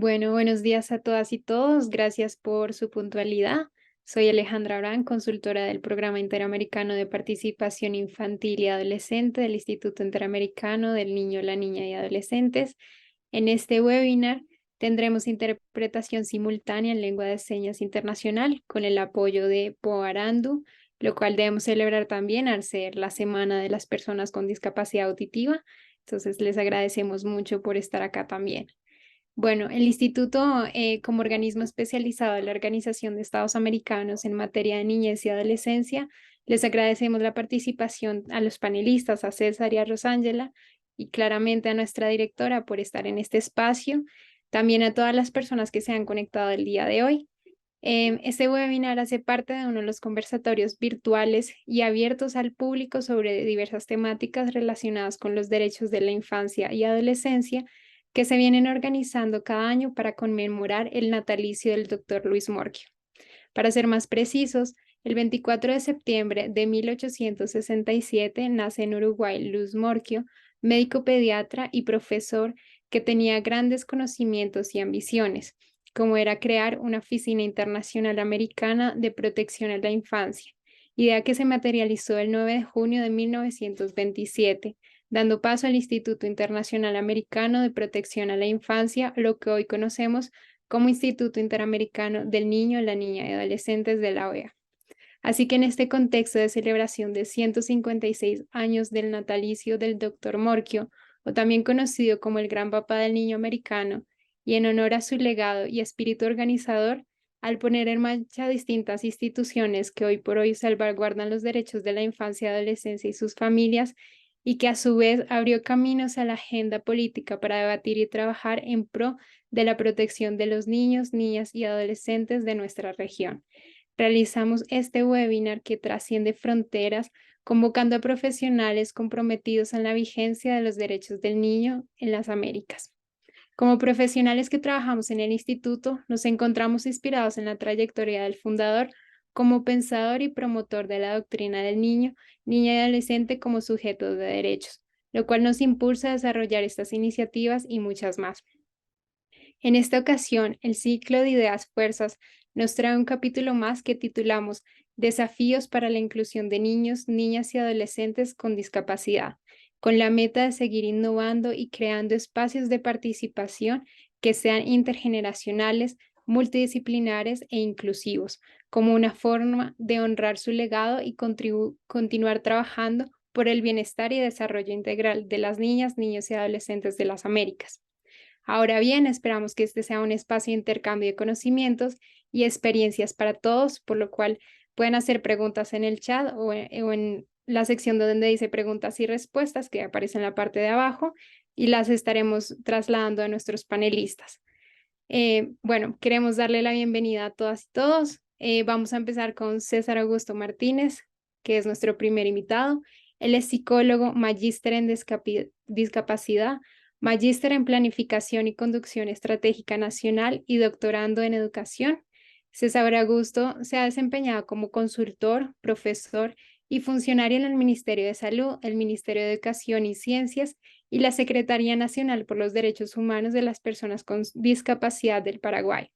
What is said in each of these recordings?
Bueno, buenos días a todas y todos. Gracias por su puntualidad. Soy Alejandra Abrán, consultora del Programa Interamericano de Participación Infantil y Adolescente del Instituto Interamericano del Niño, la Niña y Adolescentes. En este webinar tendremos interpretación simultánea en lengua de señas internacional con el apoyo de Poarandu, lo cual debemos celebrar también al ser la Semana de las Personas con Discapacidad Auditiva. Entonces, les agradecemos mucho por estar acá también. Bueno, el instituto, como organismo especializado de la Organización de Estados Americanos en materia de niñez y adolescencia, les agradecemos la participación a los panelistas, a César y a Rosángela, y claramente a nuestra directora por estar en este espacio, también a todas las personas que se han conectado el día de hoy. Este webinar hace parte de uno de los conversatorios virtuales y abiertos al público sobre diversas temáticas relacionadas con los derechos de la infancia y adolescencia que se vienen organizando cada año para conmemorar el natalicio del Dr. Luis Morquio. Para ser más precisos, el 24 de septiembre de 1867 nace en Uruguay Luis Morquio, médico pediatra y profesor que tenía grandes conocimientos y ambiciones, como era crear una oficina internacional americana de protección a la infancia, idea que se materializó el 9 de junio de 1927, dando paso al Instituto Internacional Americano de Protección a la Infancia, lo que hoy conocemos como Instituto Interamericano del Niño, la Niña y Adolescentes de la OEA. Así que en este contexto de celebración de 156 años del natalicio del Dr. Morquio, o también conocido como el Gran Papá del Niño Americano, y en honor a su legado y espíritu organizador, al poner en marcha distintas instituciones que hoy por hoy salvaguardan los derechos de la infancia, adolescencia y sus familias, y que a su vez abrió caminos a la agenda política para debatir y trabajar en pro de la protección de los niños, niñas y adolescentes de nuestra región. Realizamos este webinar que trasciende fronteras, convocando a profesionales comprometidos en la vigencia de los derechos del niño en las Américas. Como profesionales que trabajamos en el instituto, nos encontramos inspirados en la trayectoria del fundador como pensador y promotor de la doctrina del niño, niña y adolescente como sujetos de derechos, lo cual nos impulsa a desarrollar estas iniciativas y muchas más. En esta ocasión, el ciclo de Ideas Fuerzas nos trae un capítulo más que titulamos Desafíos para la inclusión de niños, niñas y adolescentes con discapacidad, con la meta de seguir innovando y creando espacios de participación que sean intergeneracionales, multidisciplinares e inclusivos, como una forma de honrar su legado y continuar trabajando por el bienestar y desarrollo integral de las niñas, niños y adolescentes de las Américas. Ahora bien, esperamos que este sea un espacio de intercambio de conocimientos y experiencias para todos, por lo cual pueden hacer preguntas en el chat o en la sección donde dice preguntas y respuestas que aparece en la parte de abajo y las estaremos trasladando a nuestros panelistas. Bueno, queremos darle la bienvenida a todas y todos. Vamos a empezar con César Augusto Martínez, que es nuestro primer invitado. Él es psicólogo, magíster en discapacidad, magíster en Planificación y Conducción Estratégica Nacional y doctorando en Educación. César Augusto se ha desempeñado como consultor, profesor y funcionario en el Ministerio de Salud, el Ministerio de Educación y Ciencias y la Secretaría Nacional por los Derechos Humanos de las Personas con Discapacidad del Paraguay.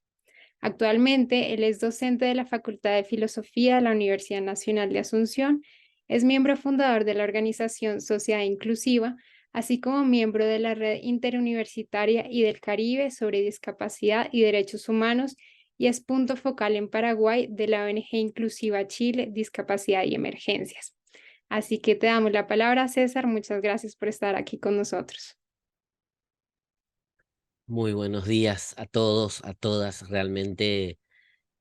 Actualmente, él es docente de la Facultad de Filosofía de la Universidad Nacional de Asunción, es miembro fundador de la organización Sociedad Inclusiva, así como miembro de la Red Interuniversitaria y del Caribe sobre Discapacidad y Derechos Humanos y es punto focal en Paraguay de la ONG Inclusiva Chile, Discapacidad y Emergencias. Así que te damos la palabra, César. Muchas gracias por estar aquí con nosotros. Muy buenos días a todos, a todas. Realmente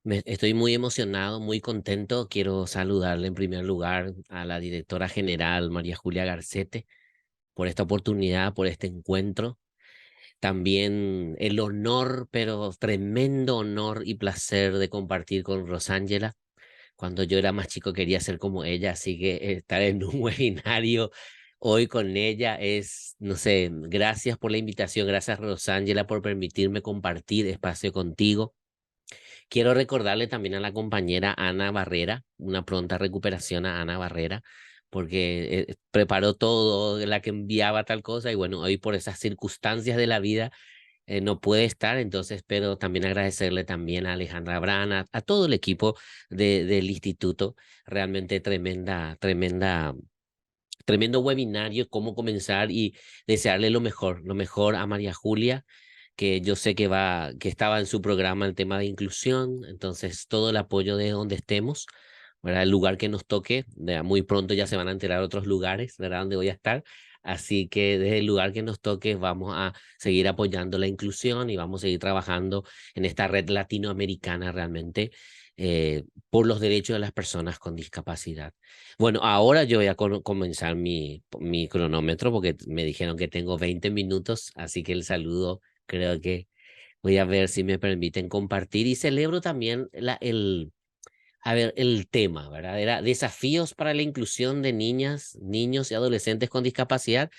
estoy muy emocionado, muy contento. Quiero saludarle en primer lugar a la directora general María Julia Garcete por esta oportunidad, por este encuentro. También el honor, pero tremendo honor y placer de compartir con Rosángela. Cuando yo era más chico quería ser como ella, así que estar en un webinario hoy con ella es, no sé, gracias por la invitación, gracias Rosángela por permitirme compartir espacio contigo. Quiero recordarle también a la compañera Ana Barrera, una pronta recuperación a Ana Barrera, porque preparó todo, la que enviaba tal cosa, y bueno, hoy por esas circunstancias de la vida no puede estar, entonces, pero también agradecerle también a Alejandra Brana, a todo el equipo del instituto, realmente tremendo webinario, cómo comenzar y desearle lo mejor a María Julia, que yo sé que estaba en su programa el tema de inclusión, entonces todo el apoyo de donde estemos, ¿verdad? El lugar que nos toque, muy pronto ya se van a enterar otros lugares, ¿verdad? Donde voy a estar. Así que desde el lugar que nos toque vamos a seguir apoyando la inclusión y vamos a seguir trabajando en esta red latinoamericana realmente por los derechos de las personas con discapacidad. Bueno, ahora yo voy a comenzar mi cronómetro porque me dijeron que tengo 20 minutos, así que el saludo creo que voy a ver si me permiten compartir y celebro también el tema, ¿verdad? Era desafíos para la inclusión de niñas, niños y adolescentes con discapacidad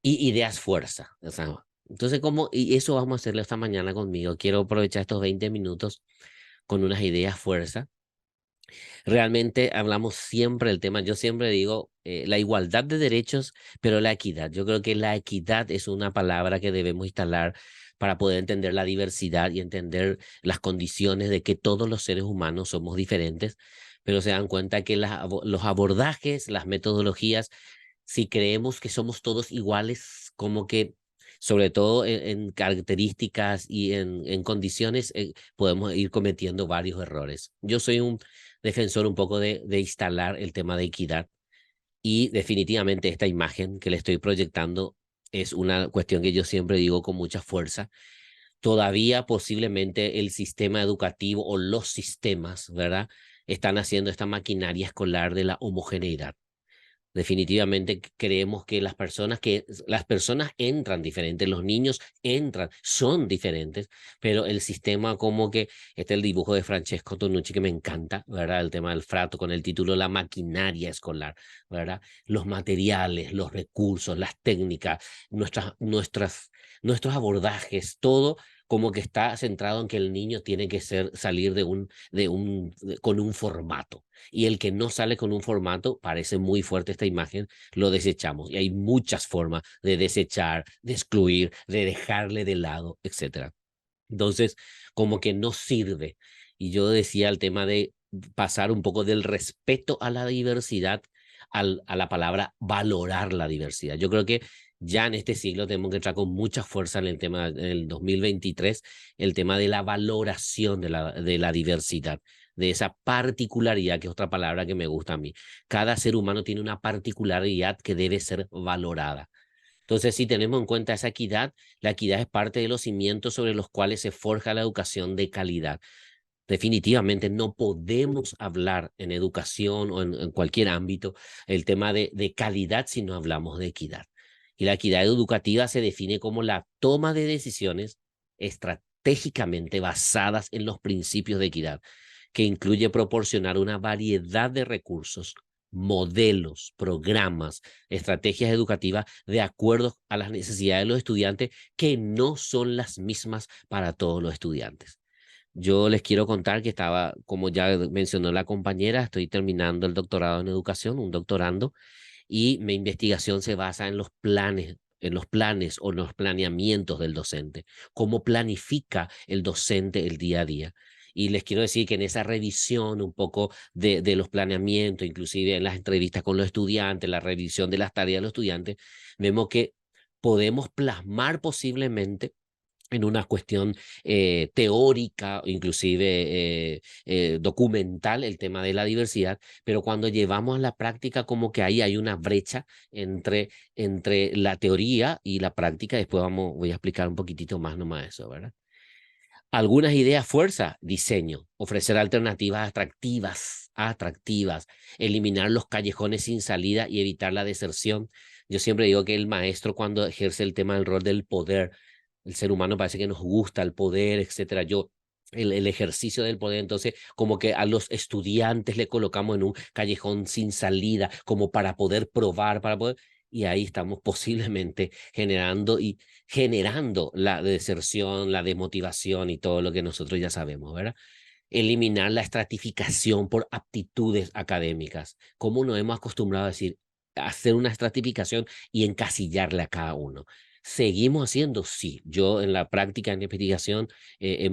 y ideas fuerza. O sea, entonces, y eso vamos a hacerlo esta mañana conmigo. Quiero aprovechar estos 20 minutos con unas ideas fuerza. Realmente hablamos siempre del tema, yo siempre digo la igualdad de derechos, pero la equidad. Yo creo que la equidad es una palabra que debemos instalar para poder entender la diversidad y entender las condiciones de que todos los seres humanos somos diferentes, pero se dan cuenta que los abordajes, las metodologías, si creemos que somos todos iguales, como que sobre todo en características y en condiciones, podemos ir cometiendo varios errores. Yo soy un defensor un poco de instalar el tema de equidad y definitivamente esta imagen que le estoy proyectando es una cuestión que yo siempre digo con mucha fuerza. Todavía posiblemente el sistema educativo o los sistemas, ¿verdad? Están haciendo esta maquinaria escolar de la homogeneidad. Definitivamente creemos que las personas entran diferentes, los niños entran, son diferentes, pero el sistema como que, este es el dibujo de Francesco Tonucci que me encanta, ¿verdad? El tema del frato con el título La maquinaria escolar, ¿verdad? Los materiales, los recursos, las técnicas, nuestros abordajes, todo como que está centrado en que el niño tiene que salir con un formato. Y el que no sale con un formato, parece muy fuerte esta imagen, lo desechamos. Y hay muchas formas de desechar, de excluir, de dejarle de lado, etcétera. Entonces, como que no sirve. Y yo decía el tema de pasar un poco del respeto a la diversidad a la palabra valorar la diversidad. Yo creo que ya en este siglo tenemos que entrar con mucha fuerza en el tema, en el 2023, el tema de la valoración de la diversidad, de esa particularidad, que es otra palabra que me gusta a mí. Cada ser humano tiene una particularidad que debe ser valorada. Entonces, si tenemos en cuenta esa equidad, la equidad es parte de los cimientos sobre los cuales se forja la educación de calidad. Definitivamente no podemos hablar en educación o en cualquier ámbito el tema de calidad si no hablamos de equidad. Y la equidad educativa se define como la toma de decisiones estratégicamente basadas en los principios de equidad, que incluye proporcionar una variedad de recursos, modelos, programas, estrategias educativas de acuerdo a las necesidades de los estudiantes que no son las mismas para todos los estudiantes. Yo les quiero contar que estaba, como ya mencionó la compañera, estoy terminando el doctorado en educación, un doctorando, y mi investigación se basa en los planes o en los planeamientos del docente, cómo planifica el docente el día a día. Y les quiero decir que en esa revisión un poco de los planeamientos, inclusive en las entrevistas con los estudiantes, la revisión de las tareas de los estudiantes, vemos que podemos plasmar posiblemente en una cuestión teórica, inclusive documental, el tema de la diversidad, pero cuando llevamos a la práctica, como que ahí hay una brecha entre la teoría y la práctica. Después voy a explicar un poquitito más nomás eso, ¿verdad? Algunas ideas fuerza, diseño, ofrecer alternativas atractivas, eliminar los callejones sin salida y evitar la deserción. Yo siempre digo que el maestro cuando ejerce el tema del rol del poder, el ser humano parece que nos gusta el poder, etcétera. El ejercicio del poder, entonces como que a los estudiantes le colocamos en un callejón sin salida, como para poder probar, y ahí estamos posiblemente generando la deserción, la desmotivación y todo lo que nosotros ya sabemos, ¿verdad? Eliminar la estratificación por aptitudes académicas. ¿Cómo nos hemos acostumbrado a decir, hacer una estratificación y encasillarle a cada uno? ¿Seguimos haciendo? Sí. Yo en la práctica, en la investigación, he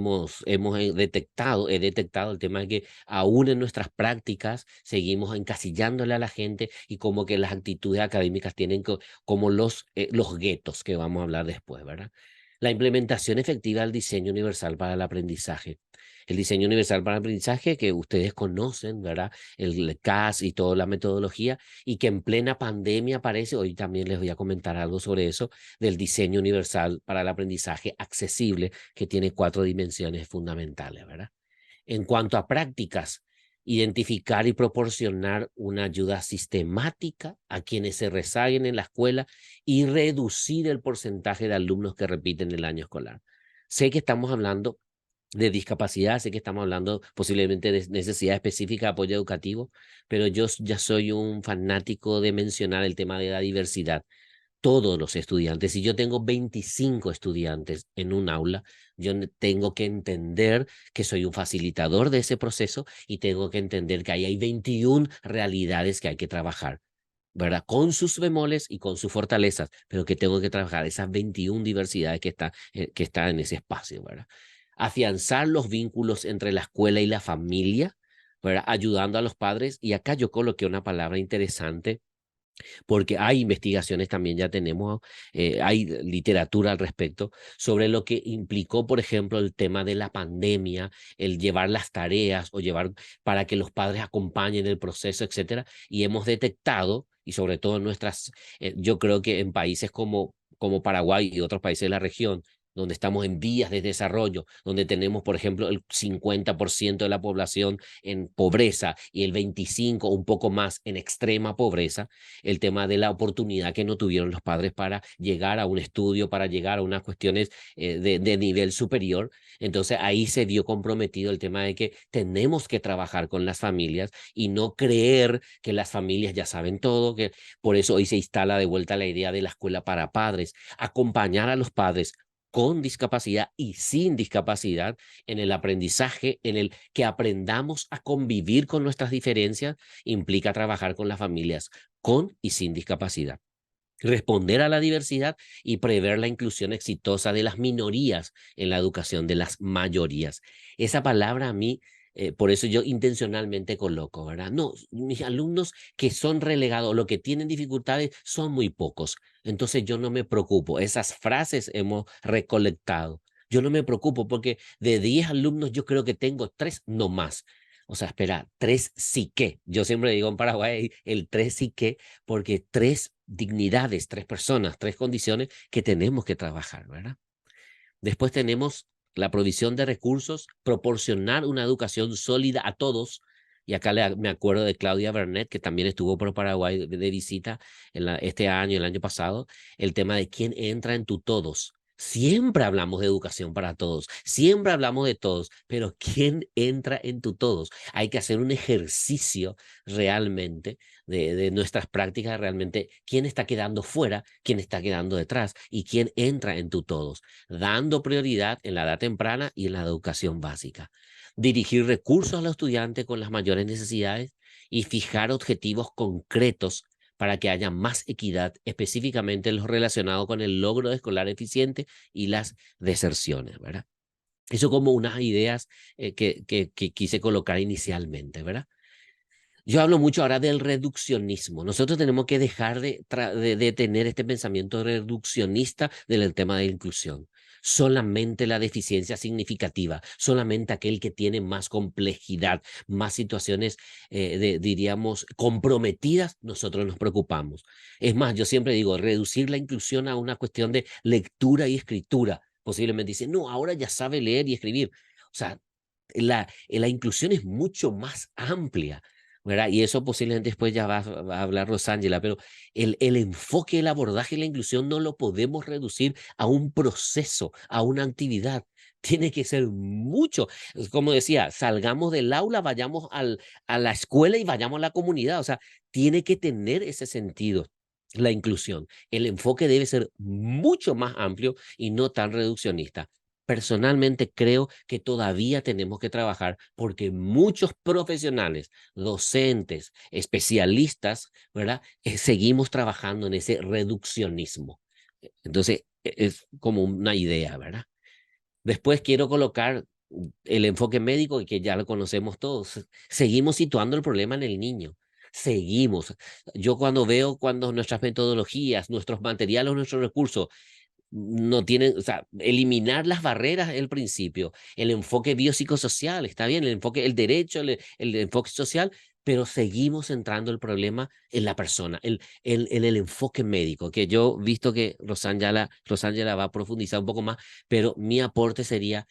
detectado el tema de que aún en nuestras prácticas seguimos encasillándole a la gente y como que las actitudes académicas tienen como los guetos que vamos a hablar después, ¿verdad? La implementación efectiva del diseño universal para el aprendizaje. El diseño universal para el aprendizaje que ustedes conocen, ¿verdad? El CAS y toda la metodología, y que en plena pandemia aparece, hoy también les voy a comentar algo sobre eso, del diseño universal para el aprendizaje accesible, que tiene 4 dimensiones fundamentales, ¿verdad? En cuanto a prácticas, identificar y proporcionar una ayuda sistemática a quienes se rezaguen en la escuela y reducir el porcentaje de alumnos que repiten el año escolar. Sé que estamos hablando de discapacidad, sé que estamos hablando posiblemente de necesidad específica de apoyo educativo, pero yo ya soy un fanático de mencionar el tema de la diversidad. Todos los estudiantes, si yo tengo 25 estudiantes en un aula, yo tengo que entender que soy un facilitador de ese proceso y tengo que entender que ahí hay 21 realidades que hay que trabajar, ¿verdad? Con sus bemoles y con sus fortalezas, pero que tengo que trabajar esas 21 diversidades que están en ese espacio, ¿verdad? Afianzar los vínculos entre la escuela y la familia, ¿verdad? Ayudando a los padres. Y acá yo coloqué una palabra interesante porque hay investigaciones también, ya tenemos, hay literatura al respecto sobre lo que implicó, por ejemplo, el tema de la pandemia, el llevar las tareas o llevar para que los padres acompañen el proceso, etcétera. Y hemos detectado, y sobre todo en yo creo que en países como Paraguay y otros países de la región, donde estamos en vías de desarrollo, donde tenemos, por ejemplo, el 50% de la población en pobreza y el 25% un poco más en extrema pobreza, el tema de la oportunidad que no tuvieron los padres para llegar a un estudio, para llegar a unas cuestiones de nivel superior. Entonces ahí se vio comprometido el tema de que tenemos que trabajar con las familias y no creer que las familias ya saben todo, que por eso hoy se instala de vuelta la idea de la escuela para padres, acompañar a los padres con discapacidad y sin discapacidad en el aprendizaje, en el que aprendamos a convivir con nuestras diferencias, implica trabajar con las familias con y sin discapacidad. Responder a la diversidad y prever la inclusión exitosa de las minorías en la educación de las mayorías. Esa palabra a mí, por eso yo intencionalmente coloco, ¿verdad? No, mis alumnos que son relegados, lo que tienen dificultades, son muy pocos. Entonces yo no me preocupo. Esas frases hemos recolectado. Yo no me preocupo porque de 10 alumnos yo creo que tengo 3 no más. O sea, espera, 3 sí que. Yo siempre digo en Paraguay el 3 sí que, porque 3 dignidades, 3 personas, 3 condiciones que tenemos que trabajar, ¿verdad? Después tenemos la provisión de recursos, proporcionar una educación sólida a todos. Y acá me acuerdo de Claudia Bernet, que también estuvo por Paraguay de visita este año, el año pasado, el tema de quién entra en tu todos. Siempre hablamos de educación para todos, siempre hablamos de todos, pero ¿quién entra en tu todos? Hay que hacer un ejercicio realmente de nuestras prácticas, realmente quién está quedando fuera, quién está quedando detrás y quién entra en tu todos, dando prioridad en la edad temprana y en la educación básica. Dirigir recursos a los estudiantes con las mayores necesidades y fijar objetivos concretos para que haya más equidad, específicamente en lo relacionado con el logro escolar eficiente y las deserciones, ¿verdad? Eso como unas ideas que quise colocar inicialmente, ¿verdad? Yo hablo mucho ahora del reduccionismo. Nosotros tenemos que dejar de tener este pensamiento reduccionista del tema de la inclusión. Solamente la deficiencia significativa, solamente aquel que tiene más complejidad, más situaciones, diríamos, comprometidas, nosotros nos preocupamos. Es más, yo siempre digo, reducir la inclusión a una cuestión de lectura y escritura. Posiblemente dicen, no, ahora ya sabe leer y escribir. O sea, la inclusión es mucho más amplia, ¿verdad? Y eso posiblemente después ya va a hablar Rosángela, pero el enfoque, el abordaje y la inclusión no lo podemos reducir a un proceso, a una actividad. Tiene que ser mucho. Como decía, salgamos del aula, vayamos a la escuela y vayamos a la comunidad. O sea, tiene que tener ese sentido la inclusión. El enfoque debe ser mucho más amplio y no tan reduccionista. Personalmente creo que todavía tenemos que trabajar porque muchos profesionales, docentes, especialistas, ¿verdad? Seguimos trabajando en ese reduccionismo. Entonces, Es como una idea, ¿verdad? Después quiero colocar el enfoque médico, que ya lo conocemos todos. Seguimos situando el problema en el niño. Seguimos. Yo cuando veo cuando nuestras metodologías, nuestros materiales, nuestros recursos no tienen, o sea, eliminar las barreras es el principio. El enfoque biopsicosocial, está bien, el enfoque, el derecho, el enfoque social, pero seguimos centrando el problema en la persona, en el enfoque médico, que yo, visto que Rosángela va a profundizar un poco más, pero mi aporte sería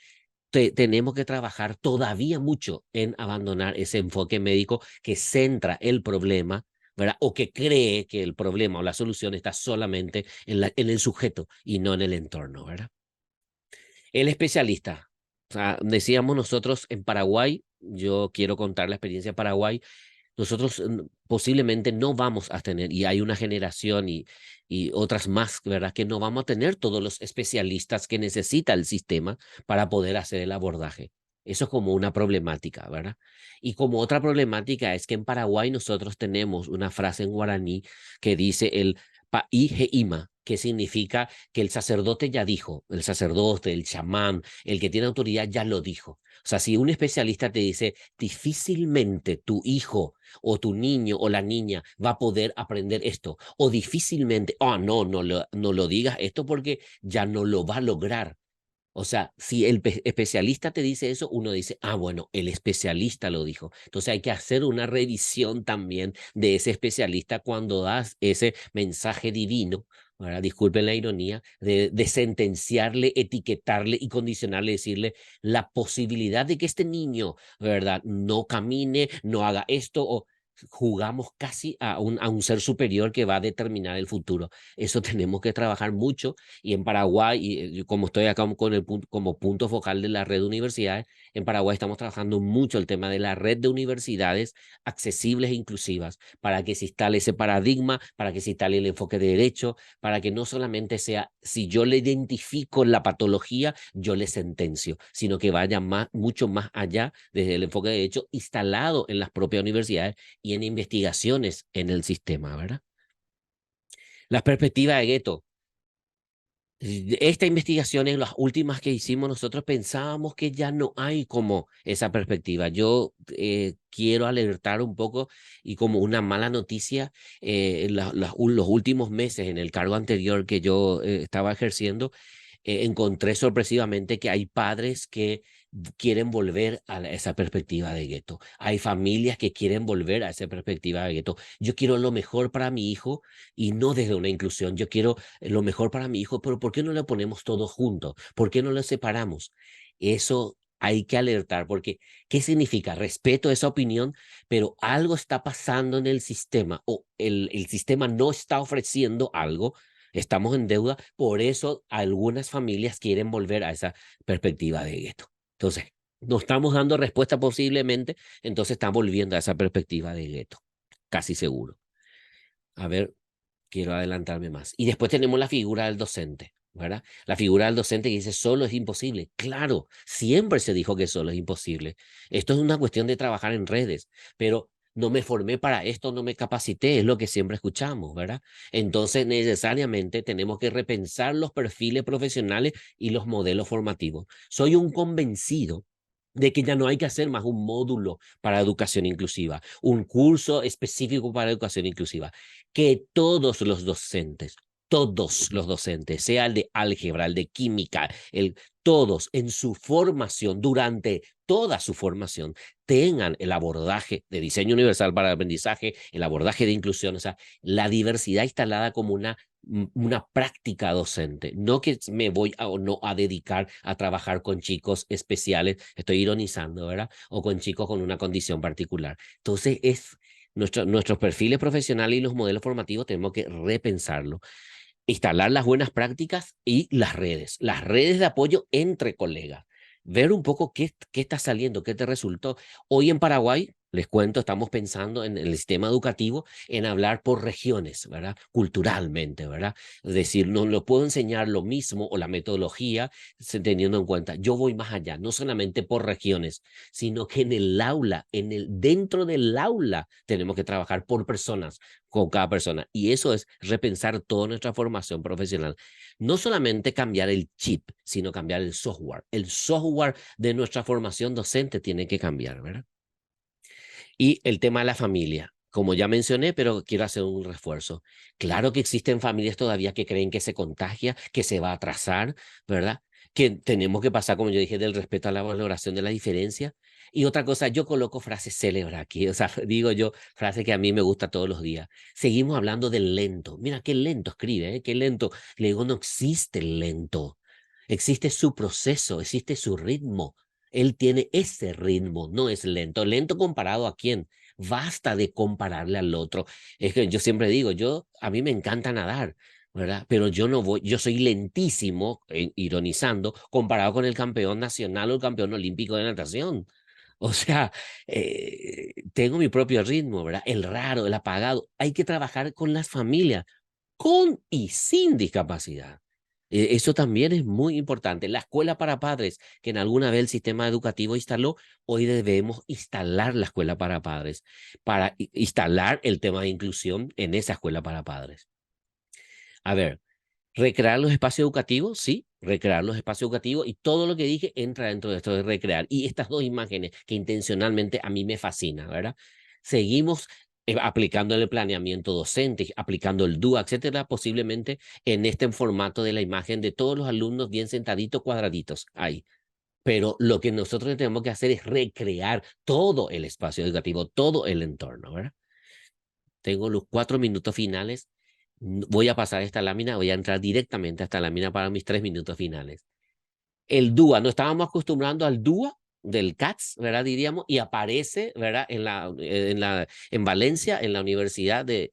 tenemos que trabajar todavía mucho en abandonar ese enfoque médico que centra el problema, ¿verdad? O que cree que el problema o la solución está solamente en el sujeto y no en el entorno, ¿verdad? El especialista. O sea, decíamos nosotros en Paraguay, yo quiero contar la experiencia de Paraguay, nosotros posiblemente no vamos a tener, y hay una generación y otras más, ¿verdad? Que no vamos a tener todos los especialistas que necesita el sistema para poder hacer el abordaje. Eso es como una problemática, ¿verdad? Y como otra problemática es que en Paraguay nosotros tenemos una frase en guaraní que dice el pa'ijeima, que significa que el sacerdote ya dijo, el sacerdote, el chamán, el que tiene autoridad ya lo dijo. O sea, si un especialista te dice, difícilmente tu hijo o tu niño o la niña va a poder aprender esto, o difícilmente, no, no lo digas esto porque ya no lo va a lograr. O sea, si el especialista te dice eso, uno dice, bueno, el especialista lo dijo. Entonces hay que hacer una revisión también de ese especialista cuando das ese mensaje divino. Ahora, disculpen la ironía, de sentenciarle, etiquetarle y condicionarle, decirle la posibilidad de que este niño, ¿verdad?, no camine, no haga esto, o jugamos casi a un ser superior que va a determinar el futuro. Eso tenemos que trabajar mucho y en Paraguay, y como estoy acá con como punto focal de la red de universidades, en Paraguay estamos trabajando mucho el tema de la red de universidades accesibles e inclusivas, para que se instale ese paradigma, para que se instale el enfoque de derecho, para que no solamente sea, si yo le identifico la patología, yo le sentencio, sino que vaya mucho más allá desde el enfoque de derecho instalado en las propias universidades y en investigaciones en el sistema, ¿verdad? Las perspectivas de gueto. Esta investigación, en las últimas que hicimos, nosotros pensábamos que ya no hay como esa perspectiva. Yo quiero alertar un poco y como una mala noticia, los últimos meses en el cargo anterior que yo estaba ejerciendo, encontré sorpresivamente que hay padres que quieren volver a esa perspectiva de gueto. Hay familias que quieren volver a esa perspectiva de gueto. Yo quiero lo mejor para mi hijo y no desde una inclusión. Yo quiero lo mejor para mi hijo, pero ¿por qué no lo ponemos todos juntos? ¿Por qué no lo separamos? Eso hay que alertar, porque ¿qué significa? Respeto esa opinión, pero algo está pasando en el sistema o el sistema no está ofreciendo algo. Estamos en deuda, por eso algunas familias quieren volver a esa perspectiva de gueto. Entonces, no estamos dando respuesta posiblemente, entonces estamos volviendo a esa perspectiva de gueto, casi seguro. A ver, quiero adelantarme más. Y después tenemos la figura del docente, ¿verdad? La figura del docente que dice solo es imposible. Claro, siempre se dijo que solo es imposible. Esto es una cuestión de trabajar en redes, pero no me formé para esto, no me capacité, es lo que siempre escuchamos, ¿verdad? Entonces, necesariamente tenemos que repensar los perfiles profesionales y los modelos formativos. Soy un convencido de que ya no hay que hacer más un módulo para educación inclusiva, un curso específico para educación inclusiva, que todos los docentes, sea el de álgebra, el de química, todos en su formación, durante toda su formación, tengan el abordaje de diseño universal para el aprendizaje, el abordaje de inclusión, o sea, la diversidad instalada como una práctica docente, no que me voy o no a dedicar a trabajar con chicos especiales, estoy ironizando, ¿verdad? O con chicos con una condición particular. Entonces, nuestros perfiles profesionales y los modelos formativos tenemos que repensarlo. Instalar las buenas prácticas y las redes de apoyo entre colegas. Ver un poco qué está saliendo, qué te resultó. Hoy en Paraguay Les cuento, estamos pensando en el sistema educativo en hablar por regiones, ¿verdad? Culturalmente, ¿verdad? Es decir, no lo puedo enseñar lo mismo o la metodología teniendo en cuenta, yo voy más allá, no solamente por regiones, sino que en el aula, dentro del aula, tenemos que trabajar por personas, con cada persona. Y eso es repensar toda nuestra formación profesional. No solamente cambiar el chip, sino cambiar el software. El software de nuestra formación docente tiene que cambiar, ¿verdad? Y el tema de la familia, como ya mencioné, pero quiero hacer un refuerzo. Claro que existen familias todavía que creen que se contagia, que se va a atrasar, ¿verdad? Que tenemos que pasar, como yo dije, del respeto a la valoración de la diferencia. Y otra cosa, yo coloco frases célebres aquí, o sea, digo yo, frases que a mí me gusta todos los días. Seguimos hablando del lento. Mira, qué lento escribe, ¿eh? Qué lento. Le digo, no existe el lento. Existe su proceso, existe su ritmo. Él tiene ese ritmo, no es lento. ¿Lento comparado a quién? Basta de compararle al otro. Es que yo siempre digo, a mí me encanta nadar, ¿verdad? Pero yo no voy, yo soy lentísimo, ironizando, comparado con el campeón nacional o el campeón olímpico de natación. O sea, tengo mi propio ritmo, ¿verdad? El raro, el apagado. Hay que trabajar con las familias, con y sin discapacidad. Eso también es muy importante. La escuela para padres, que en alguna vez el sistema educativo instaló, hoy debemos instalar la escuela para padres, para instalar el tema de inclusión en esa escuela para padres. A ver, recrear los espacios educativos, sí, recrear los espacios educativos y todo lo que dije entra dentro de esto de recrear. Y estas dos imágenes que intencionalmente a mí me fascina, ¿verdad? Seguimos aplicando el planeamiento docente, aplicando el DUA, etcétera, posiblemente en este formato de la imagen de todos los alumnos bien sentaditos, cuadraditos, ahí. Pero lo que nosotros tenemos que hacer es recrear todo el espacio educativo, todo el entorno, ¿verdad? Tengo los 4 minutos finales. Voy a pasar esta lámina, voy a entrar directamente a esta lámina para mis 3 minutos finales. El DUA, no estábamos acostumbrando al DUA del CATS, ¿verdad? Diríamos, y aparece, ¿verdad? En Valencia, en la Universidad en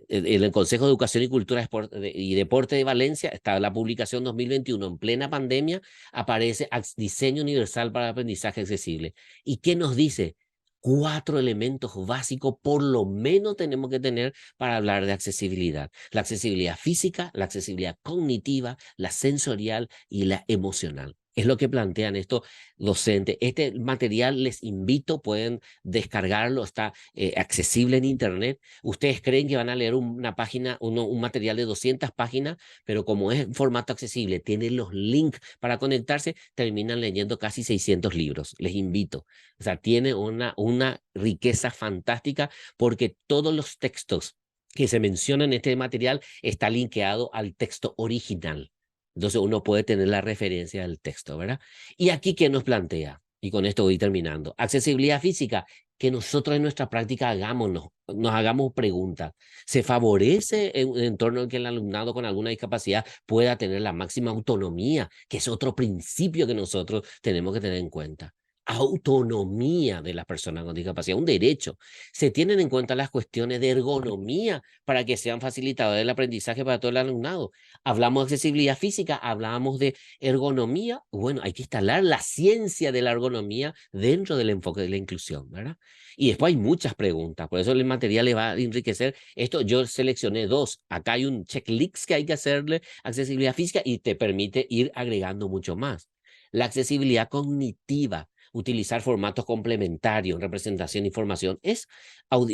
el Consejo de Educación y Cultura y Deporte de Valencia, está la publicación 2021, en plena pandemia, aparece Diseño Universal para el Aprendizaje Accesible. ¿Y qué nos dice? 4 elementos básicos por lo menos tenemos que tener para hablar de accesibilidad. La accesibilidad física, la accesibilidad cognitiva, la sensorial y la emocional. Es lo que plantean estos docentes. Este material les invito, pueden descargarlo, está accesible en internet. Ustedes creen que van a leer una página, un material de 200 páginas, pero como es en formato accesible, tienen los links para conectarse, terminan leyendo casi 600 libros. Les invito. O sea, tiene una riqueza fantástica porque todos los textos que se mencionan en este material está linkeado al texto original. Entonces uno puede tener la referencia del texto, ¿verdad? Y aquí, ¿qué nos plantea? Y con esto voy terminando. Accesibilidad física, que nosotros en nuestra práctica nos hagamos preguntas. ¿Se favorece en un entorno en que el alumnado con alguna discapacidad pueda tener la máxima autonomía? Que es otro principio que nosotros tenemos que tener en cuenta. Autonomía de las personas con discapacidad, un derecho. Se tienen en cuenta las cuestiones de ergonomía para que sean facilitadores del aprendizaje para todo el alumnado. Hablamos de accesibilidad física, hablábamos de ergonomía. Bueno, hay que instalar la ciencia de la ergonomía dentro del enfoque de la inclusión, ¿verdad? Y después hay muchas preguntas, por eso el material le va a enriquecer. Esto yo seleccioné dos. Acá hay un checklist que hay que hacerle accesibilidad física y te permite ir agregando mucho más. La accesibilidad cognitiva, utilizar formatos complementarios, representación, información, es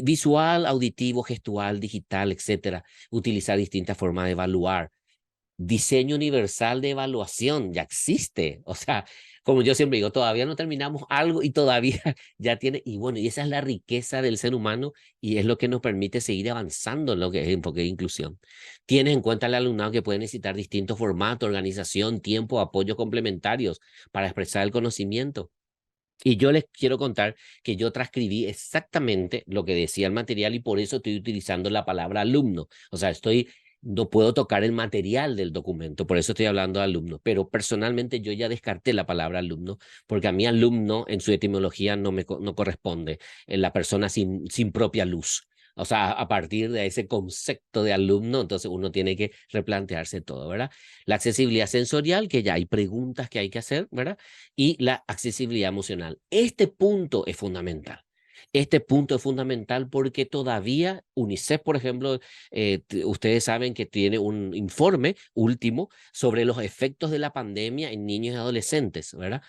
visual, auditivo, gestual, digital, etcétera. Utilizar distintas formas de evaluar. Diseño universal de evaluación, ya existe. O sea, como yo siempre digo, todavía no terminamos algo y todavía ya tiene, y bueno, y esa es la riqueza del ser humano y es lo que nos permite seguir avanzando en lo que es enfoque de inclusión. Tienes en cuenta el alumnado que puede necesitar distintos formatos, organización, tiempo, apoyos complementarios para expresar el conocimiento. Y yo les quiero contar que yo transcribí exactamente lo que decía el material y por eso estoy utilizando la palabra alumno. O sea, no puedo tocar el material del documento, por eso estoy hablando de alumno. Pero personalmente yo ya descarté la palabra alumno, porque a mí alumno en su etimología no corresponde, en la persona sin propia luz. O sea, a partir de ese concepto de alumno, entonces uno tiene que replantearse todo, ¿verdad? La accesibilidad sensorial, que ya hay preguntas que hay que hacer, ¿verdad? Y la accesibilidad emocional. Este punto es fundamental. Este punto es fundamental porque todavía UNICEF, por ejemplo, ustedes saben que tiene un informe último sobre los efectos de la pandemia en niños y adolescentes, ¿verdad?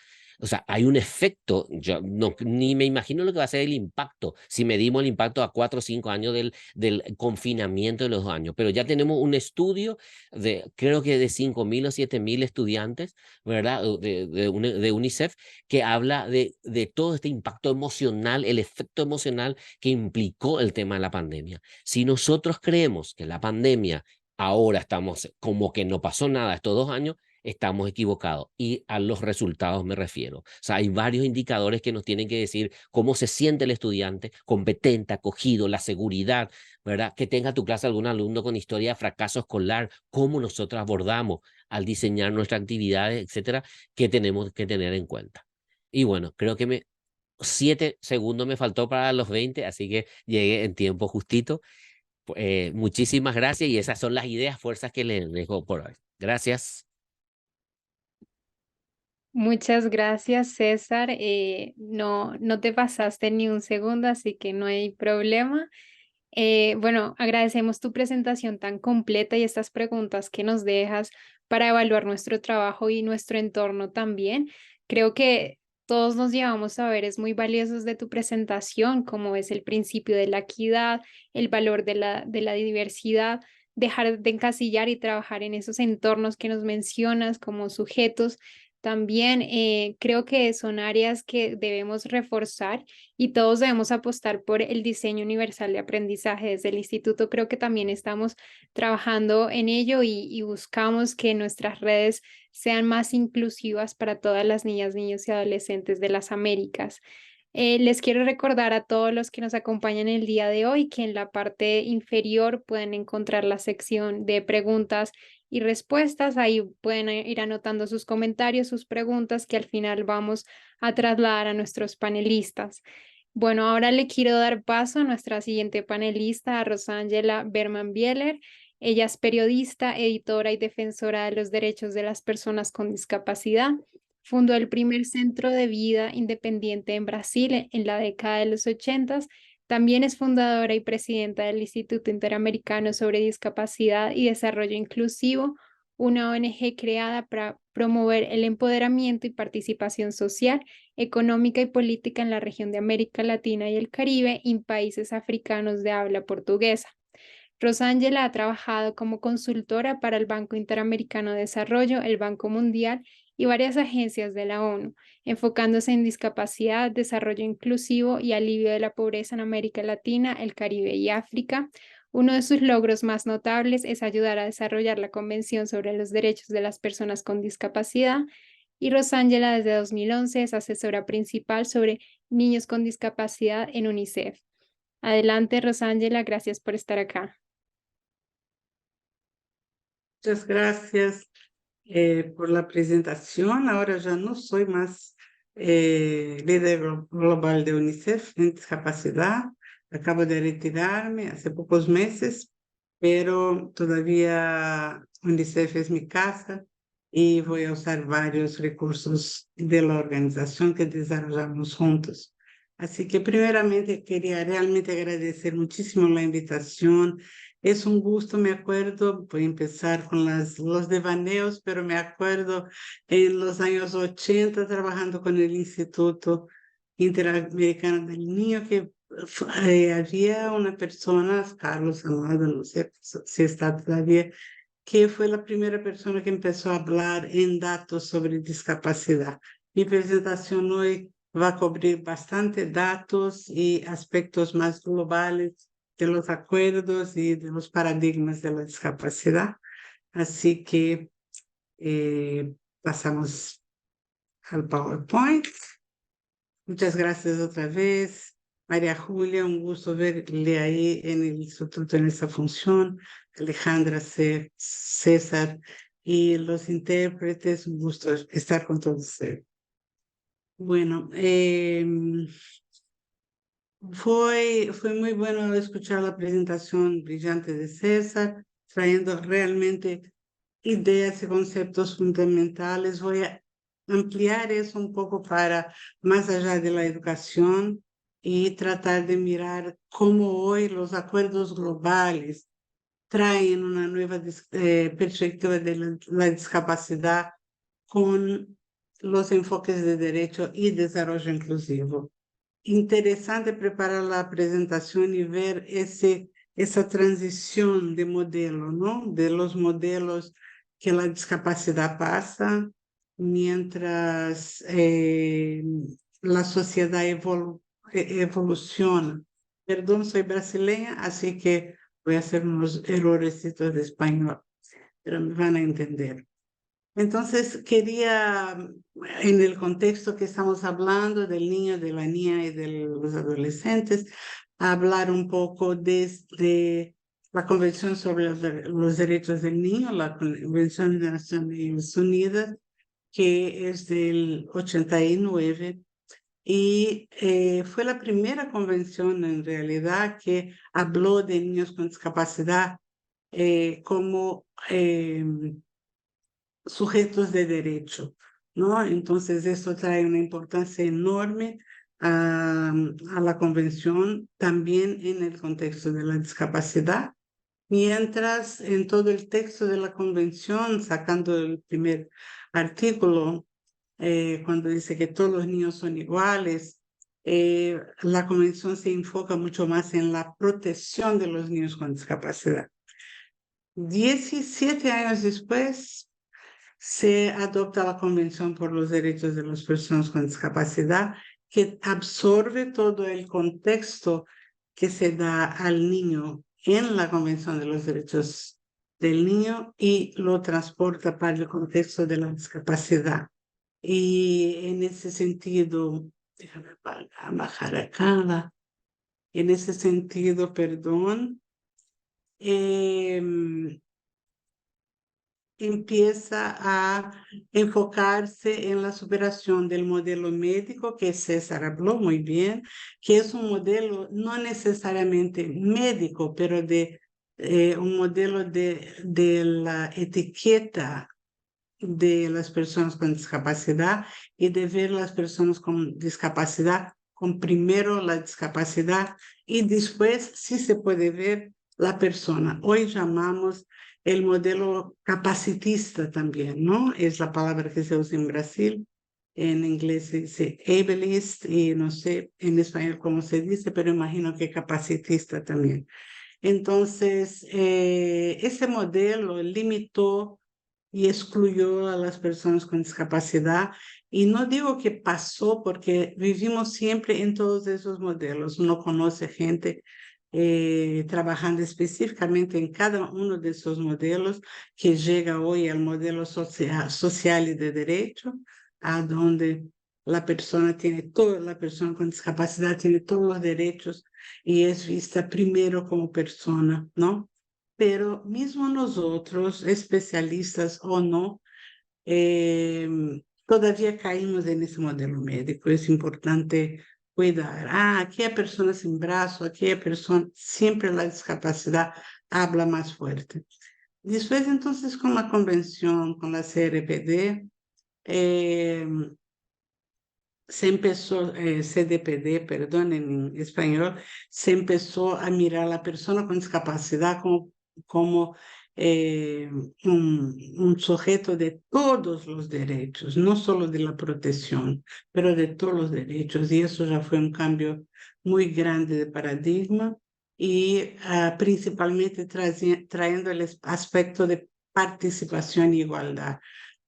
O sea, hay un efecto, yo no, ni me imagino lo que va a ser el impacto si medimos el impacto a 4 o 5 años del confinamiento de los 2 años, pero ya tenemos un estudio de, creo que de 5.000 o 7.000 estudiantes, ¿verdad? De UNICEF, que habla de todo este impacto emocional, el efecto emocional que implicó el tema de la pandemia. Si nosotros creemos que la pandemia, ahora estamos como que no pasó nada estos 2 años, estamos equivocados. Y a los resultados me refiero. O sea, hay varios indicadores que nos tienen que decir cómo se siente el estudiante, competente, acogido, la seguridad, ¿verdad? Que tenga tu clase algún alumno con historia de fracaso escolar, cómo nosotros abordamos al diseñar nuestras actividades, etcétera, que tenemos que tener en cuenta. Y bueno, creo que 7 segundos me faltó para los 20, así que llegué en tiempo justito. Muchísimas gracias y esas son las ideas, fuerzas que les dejo por hoy. Gracias. Muchas gracias, César. No, no te pasaste ni un segundo, así que no hay problema. Bueno, agradecemos tu presentación tan completa y estas preguntas que nos dejas para evaluar nuestro trabajo y nuestro entorno también. Creo que todos nos llevamos saberes muy valiosos de tu presentación, como es el principio de la equidad, el valor de la diversidad, dejar de encasillar y trabajar en esos entornos que nos mencionas como sujetos. También creo que son áreas que debemos reforzar y todos debemos apostar por el diseño universal de aprendizaje. Desde el instituto creo que también estamos trabajando en ello y buscamos que nuestras redes sean más inclusivas para todas las niñas, niños y adolescentes de las Américas. Les quiero recordar a todos los que nos acompañan el día de hoy que en la parte inferior pueden encontrar la sección de preguntas y respuestas. Ahí pueden ir anotando sus comentarios, sus preguntas que al final vamos a trasladar a nuestros panelistas. Bueno, ahora le quiero dar paso a nuestra siguiente panelista, a Rosángela Berman Bieler. Ella es periodista, editora y defensora de los derechos de las personas con discapacidad. Fundó el primer centro de vida independiente en Brasil en la década de los 80. También es fundadora y presidenta del Instituto Interamericano sobre Discapacidad y Desarrollo Inclusivo, una ONG creada para promover el empoderamiento y participación social, económica y política en la región de América Latina y el Caribe y en países africanos de habla portuguesa. Rosángela ha trabajado como consultora para el Banco Interamericano de Desarrollo, el Banco Mundial y varias agencias de la ONU, enfocándose en discapacidad, desarrollo inclusivo y alivio de la pobreza en América Latina, el Caribe y África. Uno de sus logros más notables es ayudar a desarrollar la Convención sobre los Derechos de las Personas con Discapacidad. Y Rosángela desde 2011 es asesora principal sobre niños con discapacidad en UNICEF. Adelante, Rosángela, gracias por estar acá. Muchas gracias por la presentación. Ahora ya no soy más líder global de UNICEF en discapacidad. Acabo de retirarme hace pocos meses, pero todavía UNICEF es mi casa y voy a usar varios recursos de la organización que desarrollamos juntos. Así que primeramente quería realmente agradecer muchísimo la invitación. Es un gusto, me acuerdo, voy a empezar con los devaneos, pero me acuerdo en los años 80 trabajando con el Instituto Interamericano del Niño, que había una persona, Carlos Amado, no sé si está todavía, que fue la primera persona que empezó a hablar en datos sobre discapacidad. Mi presentación hoy va a cubrir bastante datos y aspectos más globales de los acuerdos y de los paradigmas de la discapacidad. Así que pasamos al PowerPoint. Muchas gracias otra vez. María Julia, un gusto verle ahí en el instituto en esta función. Alejandra, César y los intérpretes, un gusto estar con todos ustedes. Bueno, fue muy bueno escuchar la presentación brillante de César, trayendo realmente ideas y conceptos fundamentales. Voy a ampliar eso un poco para más allá de la educación. y tratar de mirar cómo hoy los acuerdos globales traen una nueva perspectiva de la discapacidad con los enfoques de derecho y desarrollo inclusivo. Interesante preparar la presentación y ver esa transición de modelo, ¿no? De los modelos que la discapacidad pasa mientras la sociedad evoluciona. Perdón, soy brasileña, así que voy a hacer unos errorecitos de español, pero me van a entender. Entonces, quería, en el contexto que estamos hablando del niño, de la niña y de los adolescentes, hablar un poco desde la Convención sobre los Derechos del Niño, la Convención de Naciones Unidas, que es del 89, y fue la primera convención en realidad que habló de niños con discapacidad como sujetos de derecho, ¿no? Entonces, esto trae una importancia enorme a la convención, también en el contexto de la discapacidad, mientras en todo el texto de la convención, sacando el primer artículo, cuando dice que todos los niños son iguales, la convención se enfoca mucho más en la protección de los niños con discapacidad. 17 años después, se adopta la Convención por los Derechos de las Personas con Discapacidad, que absorbe todo el contexto que se da al niño en la Convención de los Derechos del Niño y lo transporta para el contexto de la discapacidad. Y en ese sentido, déjame bajar acá, en ese sentido, perdón, empieza a enfocarse en la superación del modelo médico, que César habló muy bien, que es un modelo no necesariamente médico, pero de un modelo de la etiqueta de las personas con discapacidad y de ver las personas con discapacidad con primero la discapacidad y después sí se puede ver la persona. Hoy llamamos el modelo capacitista también, ¿no? Es la palabra que se usa en Brasil. En inglés se dice ableist y no sé en español cómo se dice, pero imagino que capacitista también. Entonces, ese modelo limitó y excluyó a las personas con discapacidad. Y no digo que pasó porque vivimos siempre en todos esos modelos. Uno conoce gente trabajando específicamente en cada uno de esos modelos que llega hoy al modelo social y de derecho, a donde la persona la persona con discapacidad tiene todos los derechos y es vista primero como persona, ¿no? Pero mismo nosotros, especialistas o no, todavía caímos en ese modelo médico. Es importante cuidar. Aquí hay personas sin brazo, aquí hay personas, siempre la discapacidad habla más fuerte. Después, entonces, con la convención, con la CRPD, se empezó, CDPD, perdón, en español, se empezó a mirar a la persona con discapacidad como un sujeto de todos los derechos, no solo de la protección, pero de todos los derechos. Y eso ya fue un cambio muy grande de paradigma y principalmente trayendo el aspecto de participación y igualdad,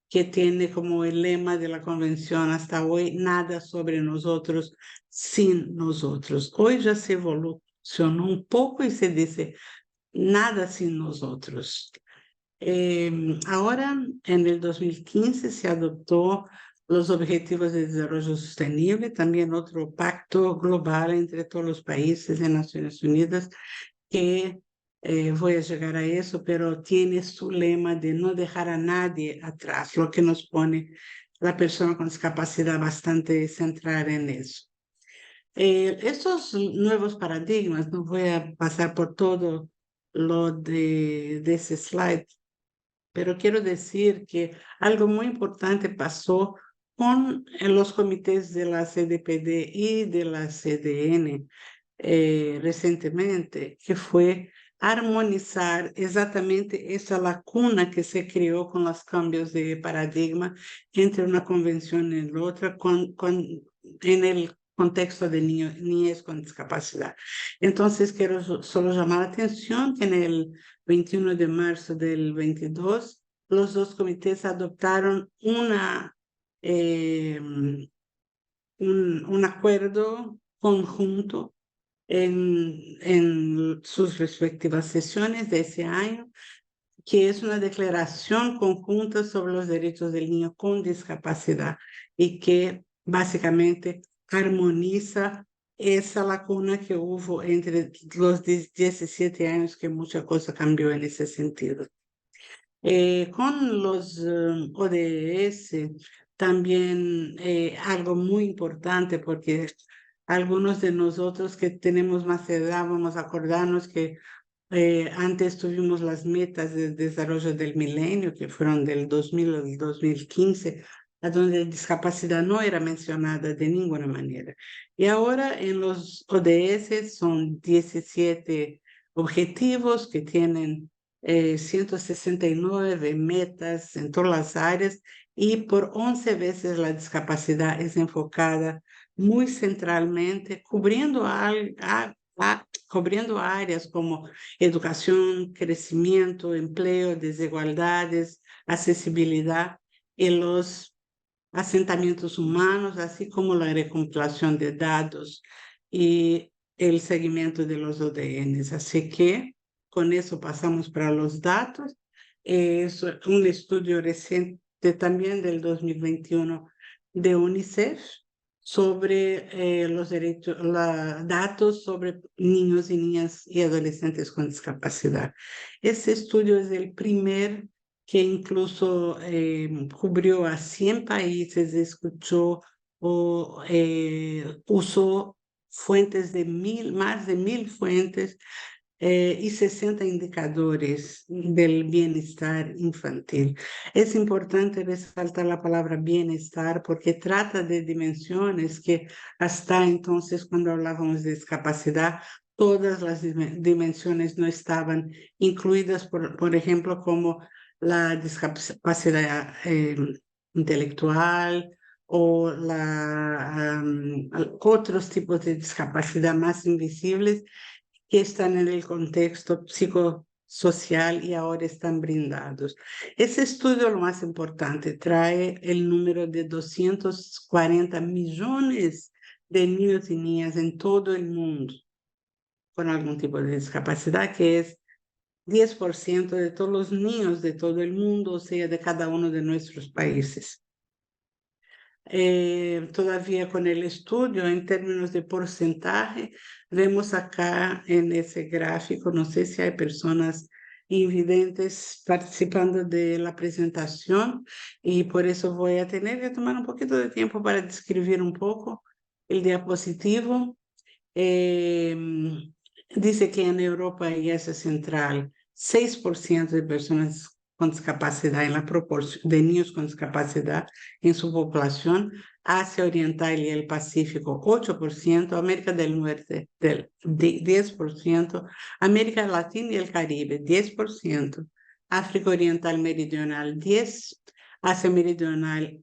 que tiene como el lema de la convención hasta hoy, nada sobre nosotros sin nosotros. Hoy ya se evolucionó un poco y se dice, nada sin nosotros. Ahora, en el 2015, se adoptó los Objetivos de Desarrollo Sostenible, también otro pacto global entre todos los países de Naciones Unidas, que voy a llegar a eso, pero tiene su lema de no dejar a nadie atrás, lo que nos pone la persona con discapacidad bastante centrada en eso. Estos nuevos paradigmas, no voy a pasar por todo lo de ese slide, pero quiero decir que algo muy importante pasó con los comités de la CDPD y de la CDN recientemente, que fue armonizar exatamente esa lacuna que se creó con los cambios de paradigma entre una convención y la otra en el contexto de niñez con discapacidad. Entonces, quiero solo llamar la atención que en el 21 de marzo del 22, los dos comités adoptaron un acuerdo conjunto en sus respectivas sesiones de ese año, que es una declaración conjunta sobre los derechos del niño con discapacidad y que básicamente armoniza esa lacuna que hubo entre los 17 años, que mucha cosa cambió en ese sentido. Con los ODS también algo muy importante, porque algunos de nosotros que tenemos más edad vamos a acordarnos que antes tuvimos las metas de desarrollo del milenio, que fueron del 2000 al 2015, a donde la discapacidad no era mencionada de ninguna manera. Y ahora en los ODS son 17 objetivos que tienen 169 metas en todas las áreas, y por 11 veces la discapacidad es enfocada muy centralmente, cubriendo áreas como educación, crecimiento, empleo, desigualdades, accesibilidad y los asentamientos humanos, así como la recompilación de datos y el seguimiento de los ODNs. Así que con eso pasamos para los datos. Es un estudio reciente también del 2021 de UNICEF sobre los derechos, datos sobre niños y niñas y adolescentes con discapacidad. Este estudio es el primer que incluso cubrió a 100 países, escuchó o usó fuentes de más de 1000 fuentes y 60 indicadores del bienestar infantil. Es importante resaltar la palabra bienestar porque trata de dimensiones que hasta entonces, cuando hablábamos de discapacidad, todas las dimensiones no estaban incluidas, por ejemplo, como la discapacidad intelectual o otros tipos de discapacidad más invisibles que están en el contexto psicosocial y ahora están brindados. Ese estudio, lo más importante, trae el número de 240 millones de niños y niñas en todo el mundo con algún tipo de discapacidad, que es 10% de todos los niños de todo el mundo, o sea, de cada uno de nuestros países. Todavía con el estudio, en términos de porcentaje, vemos acá en ese gráfico, no sé si hay personas invidentes participando de la presentación, y por eso voy a tener que tomar un poquito de tiempo para describir un poco el diapositivo. Dice que en Europa y Asia Central, 6% de personas con discapacidad en la proporción de niños con discapacidad en su población, Asia Oriental y el Pacífico 8%, América del Norte 10%, América Latina y el Caribe 10%, África Oriental Meridional 10%, Asia Meridional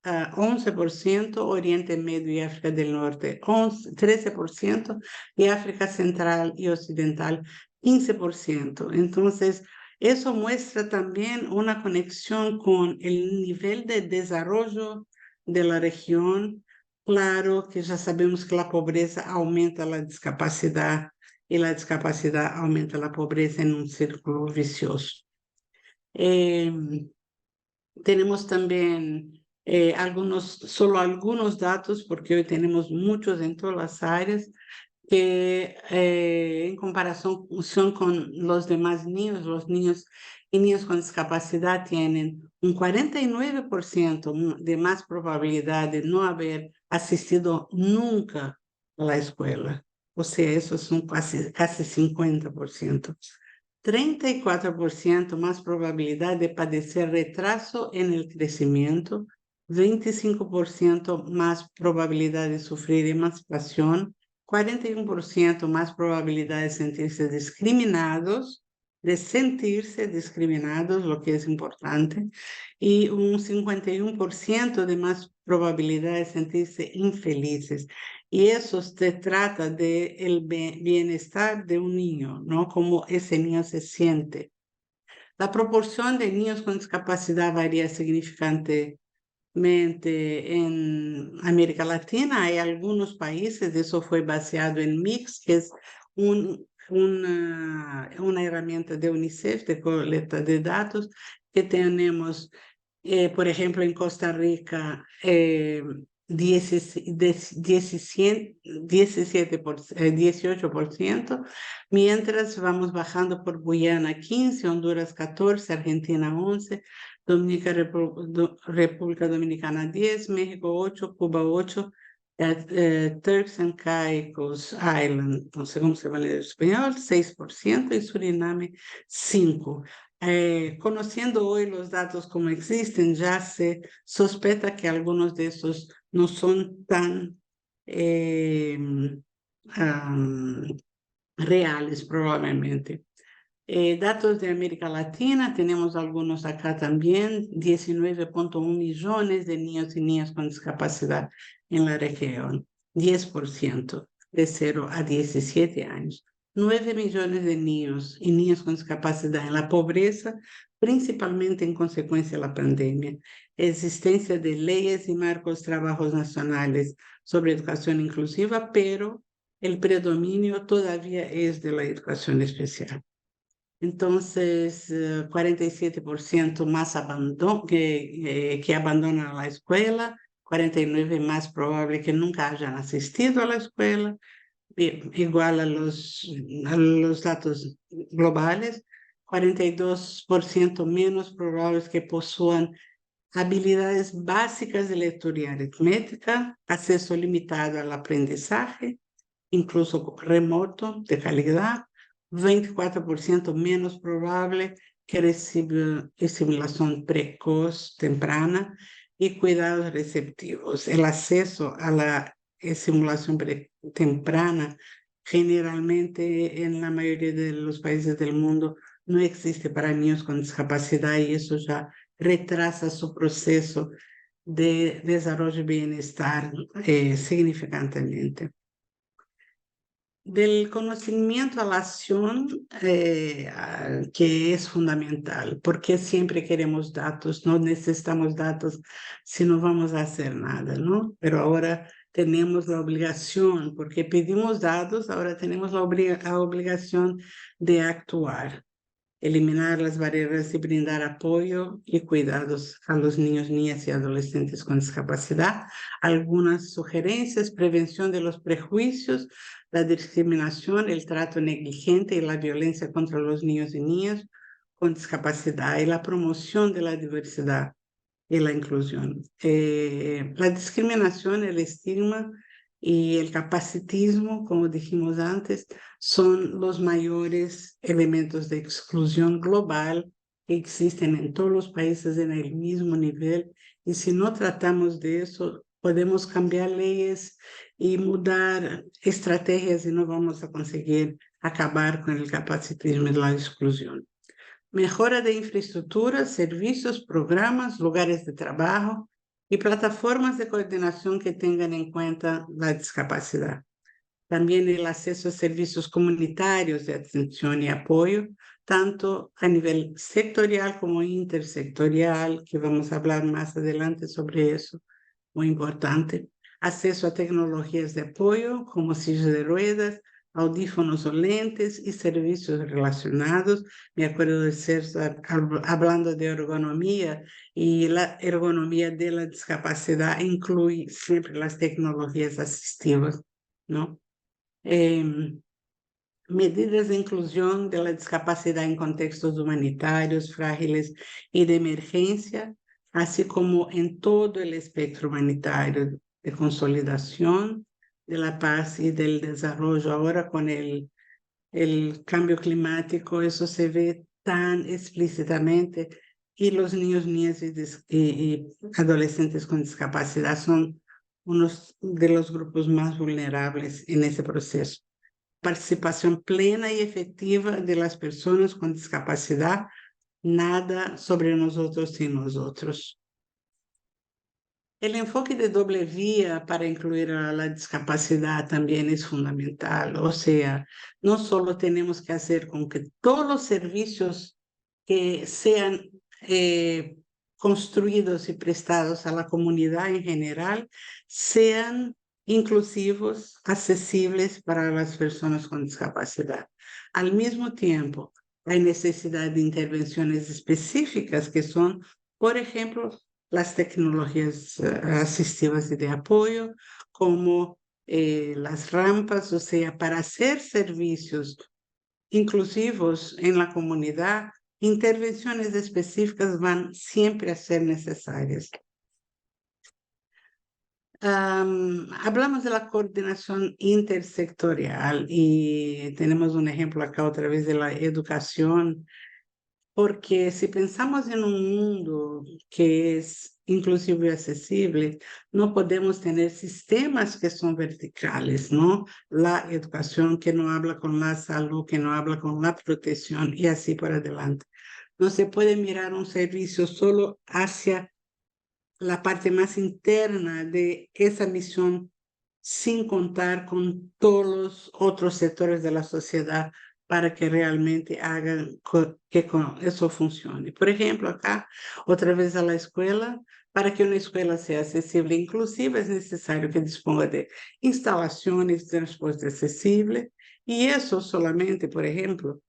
11%, Oriente Medio y África del Norte 13%, y África Central y Occidental 15%. Entonces, eso muestra también una conexión con el nivel de desarrollo de la región. Claro que ya sabemos que la pobreza aumenta la discapacidad y la discapacidad aumenta la pobreza en un círculo vicioso. Tenemos también solo algunos datos, porque hoy tenemos muchos en todas las áreas, que en comparación con los demás niños, los niños y niñas con discapacidad tienen un 49% de más probabilidad de no haber asistido nunca a la escuela. O sea, eso son casi 50%. 34% más probabilidad de padecer retraso en el crecimiento, 25% más probabilidad de sufrir emancipación, 41% más probabilidad de sentirse discriminados, lo que es importante, y un 51% de más probabilidad de sentirse infelices. Y eso se trata del bienestar de un niño, ¿no? Cómo ese niño se siente. La proporción de niños con discapacidad varía significantemente en América Latina. Hay algunos países, eso fue baseado en MIX, que es una herramienta de UNICEF de colecta de datos, que tenemos, por ejemplo, en Costa Rica, 18%, mientras vamos bajando por Guyana 15%, Honduras 14%, Argentina 11%, República Dominicana 10%, México 8%, Cuba 8%, Turks and Caicos Island, no sé cómo se llama en español, 6%, y Suriname 5%. Conociendo hoy los datos como existen, ya se sospecha que algunos de esos no son tan reales probablemente. Datos de América Latina, tenemos algunos acá también, 19.1 millones de niños y niñas con discapacidad en la región, 10% de 0 a 17 años. 9 millones de niños y niñas con discapacidad en la pobreza, principalmente en consecuencia de la pandemia. Existencia de leyes y marcos trabajos nacionales sobre educación inclusiva, pero el predominio todavía es de la educación especial. Entonces, 47% más que abandonan la escuela, 49% más probable que nunca hayan asistido a la escuela, igual a los datos globales, 42% menos probables que posuan habilidades básicas de lectura y aritmética, acceso limitado al aprendizaje, incluso remoto, de calidad, 24% menos probable que reciba estimulación precoz, temprana, y cuidados receptivos. El acceso a la estimulación temprana generalmente en la mayoría de los países del mundo no existe para niños con discapacidad, y eso ya retrasa su proceso de desarrollo y bienestar significantemente. Del conocimiento a la acción, que es fundamental, porque siempre queremos datos, no necesitamos datos si no vamos a hacer nada, ¿no? Pero ahora tenemos la obligación, porque pedimos datos, ahora tenemos la obligación de actuar, eliminar las barreras y brindar apoyo y cuidados a los niños, niñas y adolescentes con discapacidad. Algunas sugerencias: prevención de los prejuicios, la discriminación, el trato negligente y la violencia contra los niños y niñas con discapacidad, y la promoción de la diversidad y la inclusión. La discriminación, el estigma y el capacitismo, como dijimos antes, son los mayores elementos de exclusión global que existen en todos los países en el mismo nivel, y si no tratamos de eso, podemos cambiar leyes y mudar estrategias y no vamos a conseguir acabar con el capacitismo y la exclusión. Mejora de infraestructura, servicios, programas, lugares de trabajo y plataformas de coordinación que tengan en cuenta la discapacidad. También el acceso a servicios comunitarios de atención y apoyo, tanto a nivel sectorial como intersectorial, que vamos a hablar más adelante sobre eso, muy importante. Acceso a tecnologías de apoyo como sillas de ruedas, audífonos o lentes y servicios relacionados. Me acuerdo de César hablando de ergonomía, y la ergonomía de la discapacidad incluye siempre las tecnologías asistivas, ¿no? Medidas de inclusión de la discapacidad en contextos humanitarios, frágiles y de emergencia, así como en todo el espectro humanitario de consolidación de la paz y del desarrollo. Ahora con el cambio climático, eso se ve tan explícitamente. y los niños, niñas y adolescentes con discapacidad son unos de los grupos más vulnerables en ese proceso. Participación plena y efectiva de las personas con discapacidad, nada sobre nosotros sin nosotros. El enfoque de doble vía para incluir a la discapacidad también es fundamental. O sea, no solo tenemos que hacer con que todos los servicios que sean construidos y prestados a la comunidad en general sean inclusivos, accesibles para las personas con discapacidad. Al mismo tiempo, hay necesidad de intervenciones específicas que son, por ejemplo, las tecnologías asistivas y de apoyo, como las rampas, o sea, para hacer servicios inclusivos en la comunidad, intervenciones específicas van siempre a ser necesarias. Hablamos de la coordinación intersectorial y tenemos un ejemplo acá otra vez de la educación, porque si pensamos en un mundo que es inclusivo y accesible, no podemos tener sistemas que son verticales, ¿no? La educación que no habla con la salud, que no habla con la protección y así por adelante. No se puede mirar un servicio solo hacia la parte más interna de esa misión sin contar con todos los otros sectores de la sociedad para que realmente hagan que eso funcione. Por ejemplo, acá, otra vez a la escuela, para que una escuela sea accesible e inclusiva, es necesario que disponga de instalaciones de transporte accesible, y eso solamente, por ejemplo,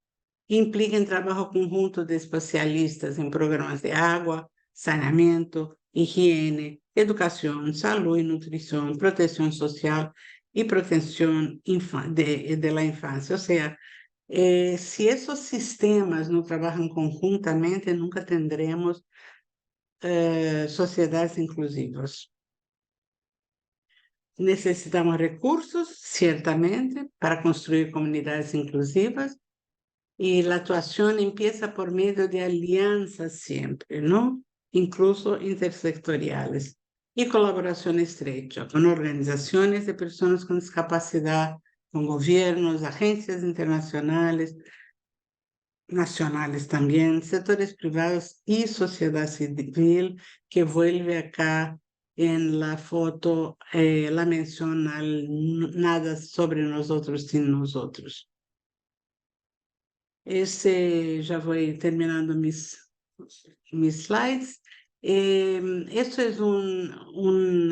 implica en trabajo conjunto de especialistas en programas de agua, saneamiento, higiene, educación, salud y nutrición, protección social y protección de la infancia. O sea, si esos sistemas no trabajan conjuntamente, nunca tendremos sociedades inclusivas. Necesitamos recursos, ciertamente, para construir comunidades inclusivas, y la actuación empieza por medio de alianzas siempre, ¿no? Incluso intersectoriales, y colaboración estrecha con organizaciones de personas con discapacidad, con gobiernos, agencias internacionales, nacionales también, sectores privados y sociedad civil, que vuelve acá en la foto la mención al nada sobre nosotros sin nosotros. Já vou terminando mis slides. Esto es un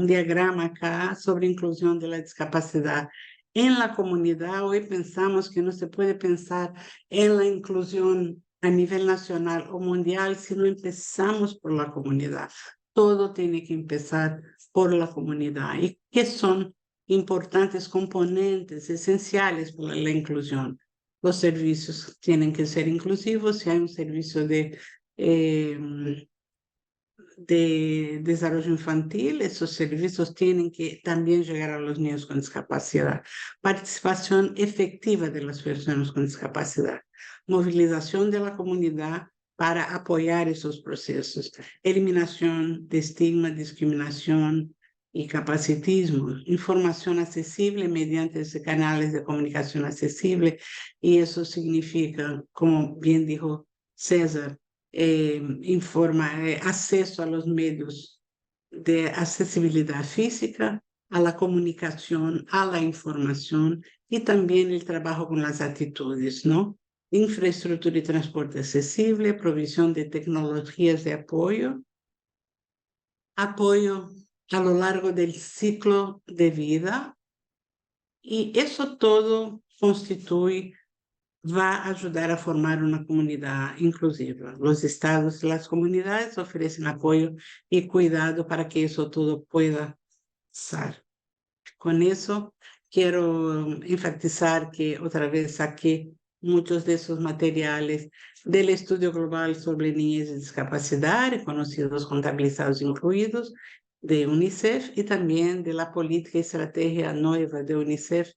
diagrama acá sobre inclusión de la discapacidad en la comunidad. Hoy pensamos que no se puede pensar en la inclusión a nivel nacional o mundial si no empezamos por la comunidad. Todo tiene que empezar por la comunidad. ¿Y qué son importantes componentes esenciales para la inclusión? Los servicios tienen que ser inclusivos. Si hay un servicio de desarrollo infantil, esos servicios tienen que también llegar a los niños con discapacidad. Participación efectiva de las personas con discapacidad. Movilización de la comunidad para apoyar esos procesos. Eliminación de estigma, discriminación y capacitismo. Información accesible mediante canales de comunicación accesible, y eso significa, como bien dijo César, acceso a los medios de accesibilidad física, a la comunicación, a la información, y también el trabajo con las actitudes, ¿no? Infraestructura y transporte accesible, provisión de tecnologías de apoyo a lo largo del ciclo de vida, y eso todo va a ayudar a formar una comunidad inclusiva. Los estados y las comunidades ofrecen apoyo y cuidado para que eso todo pueda pasar. Con eso, quiero enfatizar que otra vez saqué muchos de esos materiales del Estudio Global sobre Niñez y Discapacidad, reconocidos, contabilizados, incluidos, de UNICEF, y también de la política y estrategia nueva de UNICEF,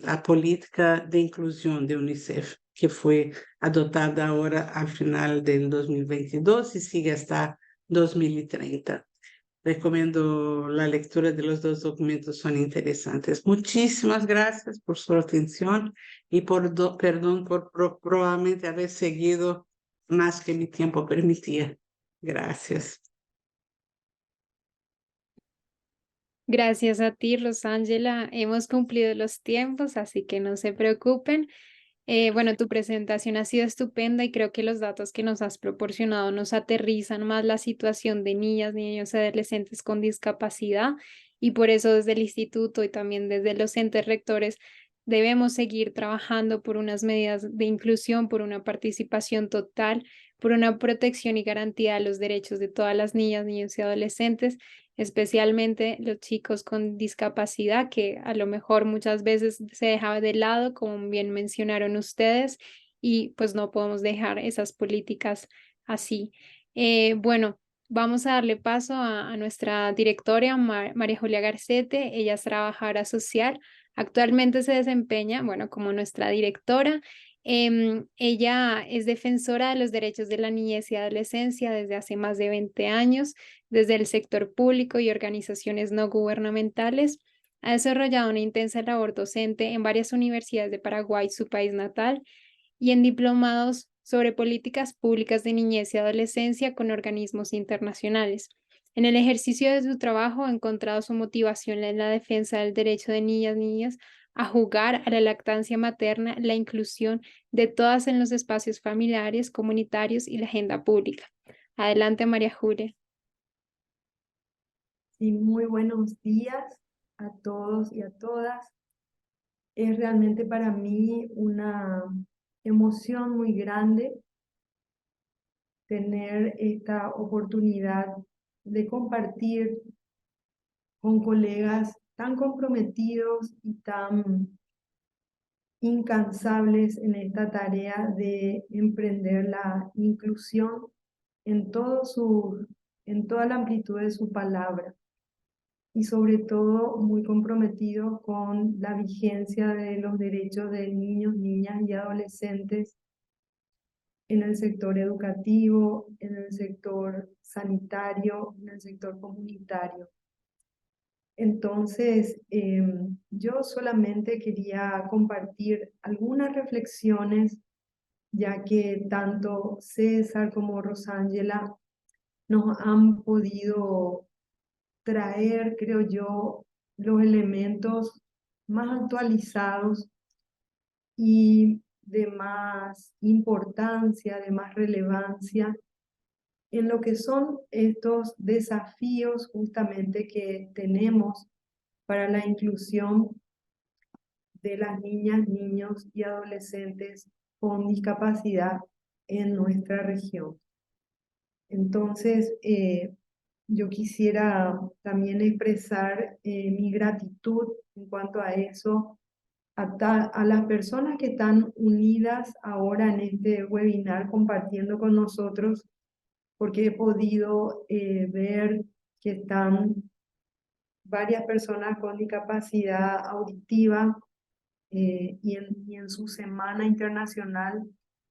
a política de inclusión de UNICEF. que fue adoptada ahora al final del 2022 y sigue hasta 2030. Recomiendo la lectura de los dos documentos, son interesantes. Muchísimas gracias por su atención y perdón por probablemente haber seguido más que mi tiempo permitía. Gracias. Gracias a ti, Rosángela. Hemos cumplido los tiempos, así que no se preocupen. Bueno, tu presentación ha sido estupenda y creo que los datos que nos has proporcionado nos aterrizan más la situación de niñas, niños y adolescentes con discapacidad y por eso desde el instituto y también desde los entes rectores debemos seguir trabajando por unas medidas de inclusión, por una participación total, por una protección y garantía de los derechos de todas las niñas, niños y adolescentes, especialmente los chicos con discapacidad, que a lo mejor muchas veces se deja de lado, como bien mencionaron ustedes, y pues no podemos dejar esas políticas así. Bueno, vamos a darle paso a nuestra directora, María Julia Garcete. Ella es trabajadora social. Actualmente se desempeña, bueno, como nuestra directora. Ella es defensora de los derechos de la niñez y adolescencia desde hace más de 20 años desde el sector público y organizaciones no gubernamentales. Ha desarrollado una intensa labor docente en varias universidades de Paraguay, su país natal, y en diplomados sobre políticas públicas de niñez y adolescencia con organismos internacionales. En el ejercicio de su trabajo ha encontrado su motivación en la defensa del derecho de niñas y niños a jugar, a la lactancia materna, la inclusión de todas en los espacios familiares, comunitarios y la agenda pública. Adelante, María Julia. Sí, muy buenos días a todos y a todas. Es realmente para mí una emoción muy grande tener esta oportunidad de compartir con colegas tan comprometidos y tan incansables en esta tarea de emprender la inclusión en en toda la amplitud de su palabra. Y sobre todo muy comprometido con la vigencia de los derechos de niños, niñas y adolescentes en el sector educativo, en el sector sanitario, en el sector comunitario. Entonces, yo solamente quería compartir algunas reflexiones, ya que tanto César como Rosángela nos han podido traer, creo yo, los elementos más actualizados y de más importancia, de más relevancia en lo que son estos desafíos justamente que tenemos para la inclusión de las niñas, niños y adolescentes con discapacidad en nuestra región. Entonces, yo quisiera también expresar mi gratitud en cuanto a eso, a las personas que están unidas ahora en este webinar compartiendo con nosotros, porque he podido ver que están varias personas con discapacidad auditiva y en su semana internacional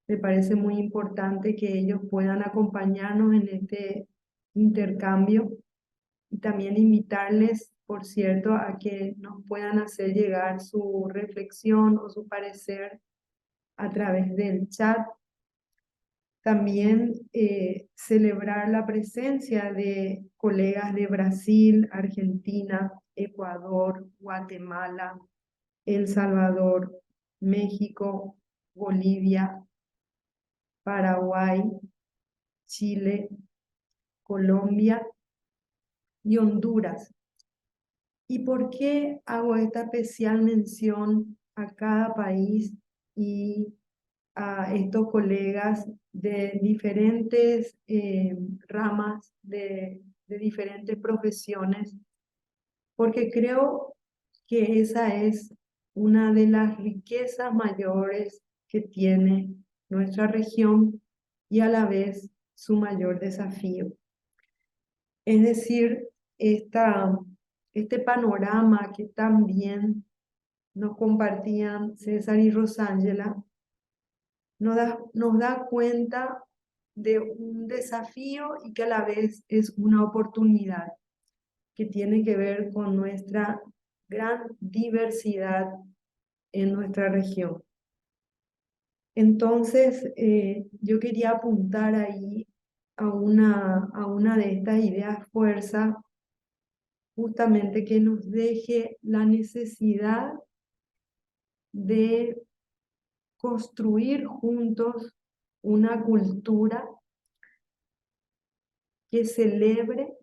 me parece muy importante que ellos puedan acompañarnos en este intercambio y también invitarles, por cierto, a que nos puedan hacer llegar su reflexión o su parecer a través del chat. También celebrar la presencia de colegas de Brasil, Argentina, Ecuador, Guatemala, El Salvador, México, Bolivia, Paraguay, Chile, Colombia y Honduras. ¿Y por qué hago esta especial mención a cada país y a estos colegas de diferentes ramas, de diferentes profesiones? Porque creo que esa es una de las riquezas mayores que tiene nuestra región y a la vez su mayor desafío. Es decir, este panorama que también nos compartían César y Rosángela nos da cuenta de un desafío y que a la vez es una oportunidad que tiene que ver con nuestra gran diversidad en nuestra región. Entonces, yo quería apuntar ahí a una de estas ideas fuerza, justamente que nos deje la necesidad de construir juntos una cultura que celebre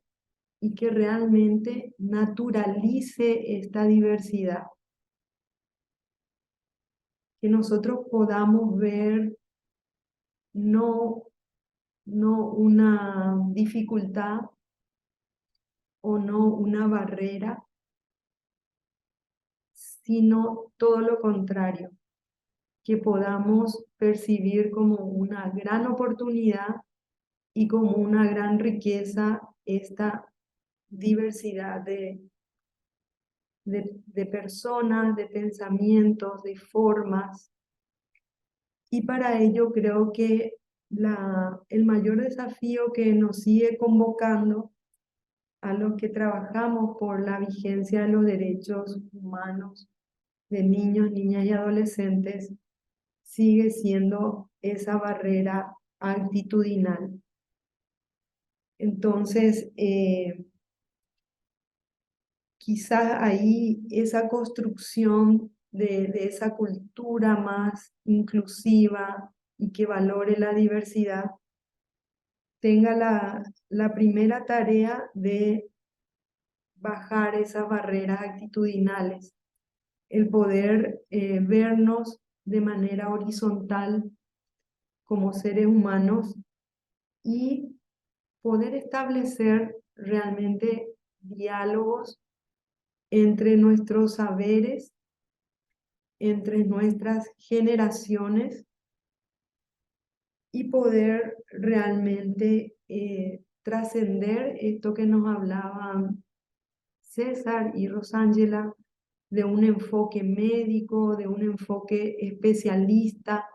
y que realmente naturalice esta diversidad. Que nosotros podamos ver no una dificultad o no una barrera, sino todo lo contrario, que podamos percibir como una gran oportunidad y como una gran riqueza esta diversidad de personas, de pensamientos, de formas. Y para ello creo que el mayor desafío que nos sigue convocando a los que trabajamos por la vigencia de los derechos humanos de niños, niñas y adolescentes sigue siendo esa barrera actitudinal. Entonces, quizás ahí esa construcción de esa cultura más inclusiva y que valore la diversidad tenga la primera tarea de bajar esas barreras actitudinales, el poder vernos de manera horizontal como seres humanos y poder establecer realmente diálogos entre nuestros saberes, entre nuestras generaciones y poder realmente trascender esto que nos hablaban César y Rosángela, de un enfoque médico, de un enfoque especialista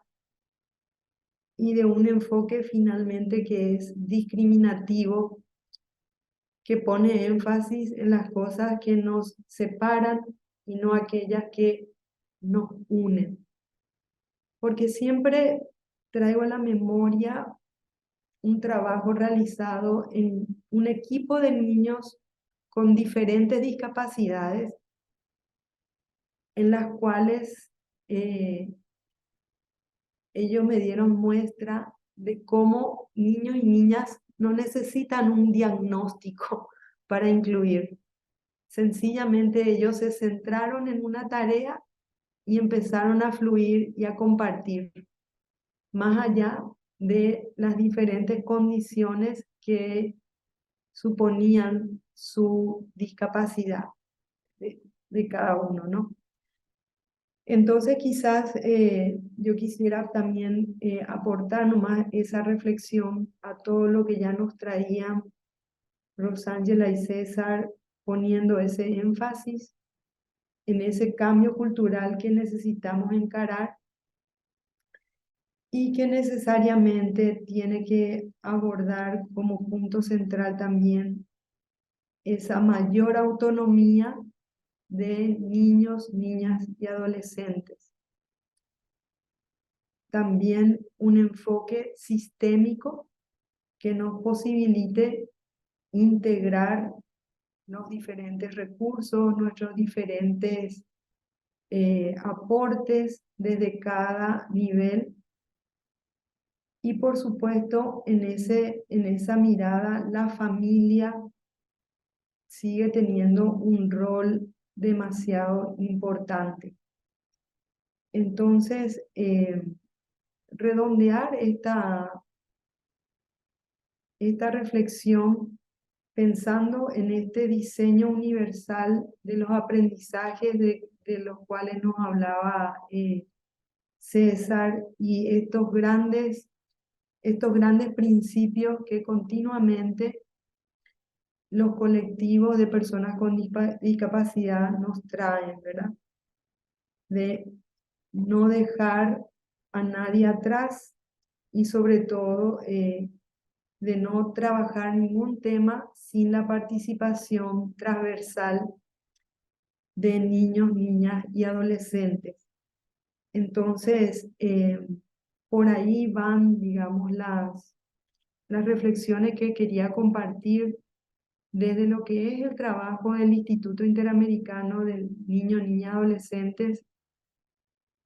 y de un enfoque finalmente que es discriminativo, que pone énfasis en las cosas que nos separan y no aquellas que nos unen. Porque siempre traigo a la memoria un trabajo realizado en un equipo de niños con diferentes discapacidades, en las cuales ellos me dieron muestra de cómo niños y niñas no necesitan un diagnóstico para incluir. Sencillamente ellos se centraron en una tarea y empezaron a fluir y a compartir, más allá de las diferentes condiciones que suponían su discapacidad de cada uno, ¿no? Entonces quizás yo quisiera también aportar nomás esa reflexión a todo lo que ya nos traían Rosángela y César, poniendo ese énfasis en ese cambio cultural que necesitamos encarar y que necesariamente tiene que abordar como punto central también esa mayor autonomía de niños, niñas y adolescentes. También un enfoque sistémico que nos posibilite integrar los diferentes recursos, nuestros diferentes aportes desde cada nivel. Y por supuesto, en esa mirada, la familia sigue teniendo un rol demasiado importante. Entonces, redondear esta reflexión pensando en este diseño universal de los aprendizajes de los cuales nos hablaba César y estos grandes principios que continuamente los colectivos de personas con discapacidad nos traen, ¿verdad? De no dejar a nadie atrás y sobre todo de no trabajar ningún tema sin la participación transversal de niños, niñas y adolescentes. Entonces, por ahí van, digamos, las reflexiones que quería compartir desde lo que es el trabajo del Instituto Interamericano del Niño, Niña, Adolescentes.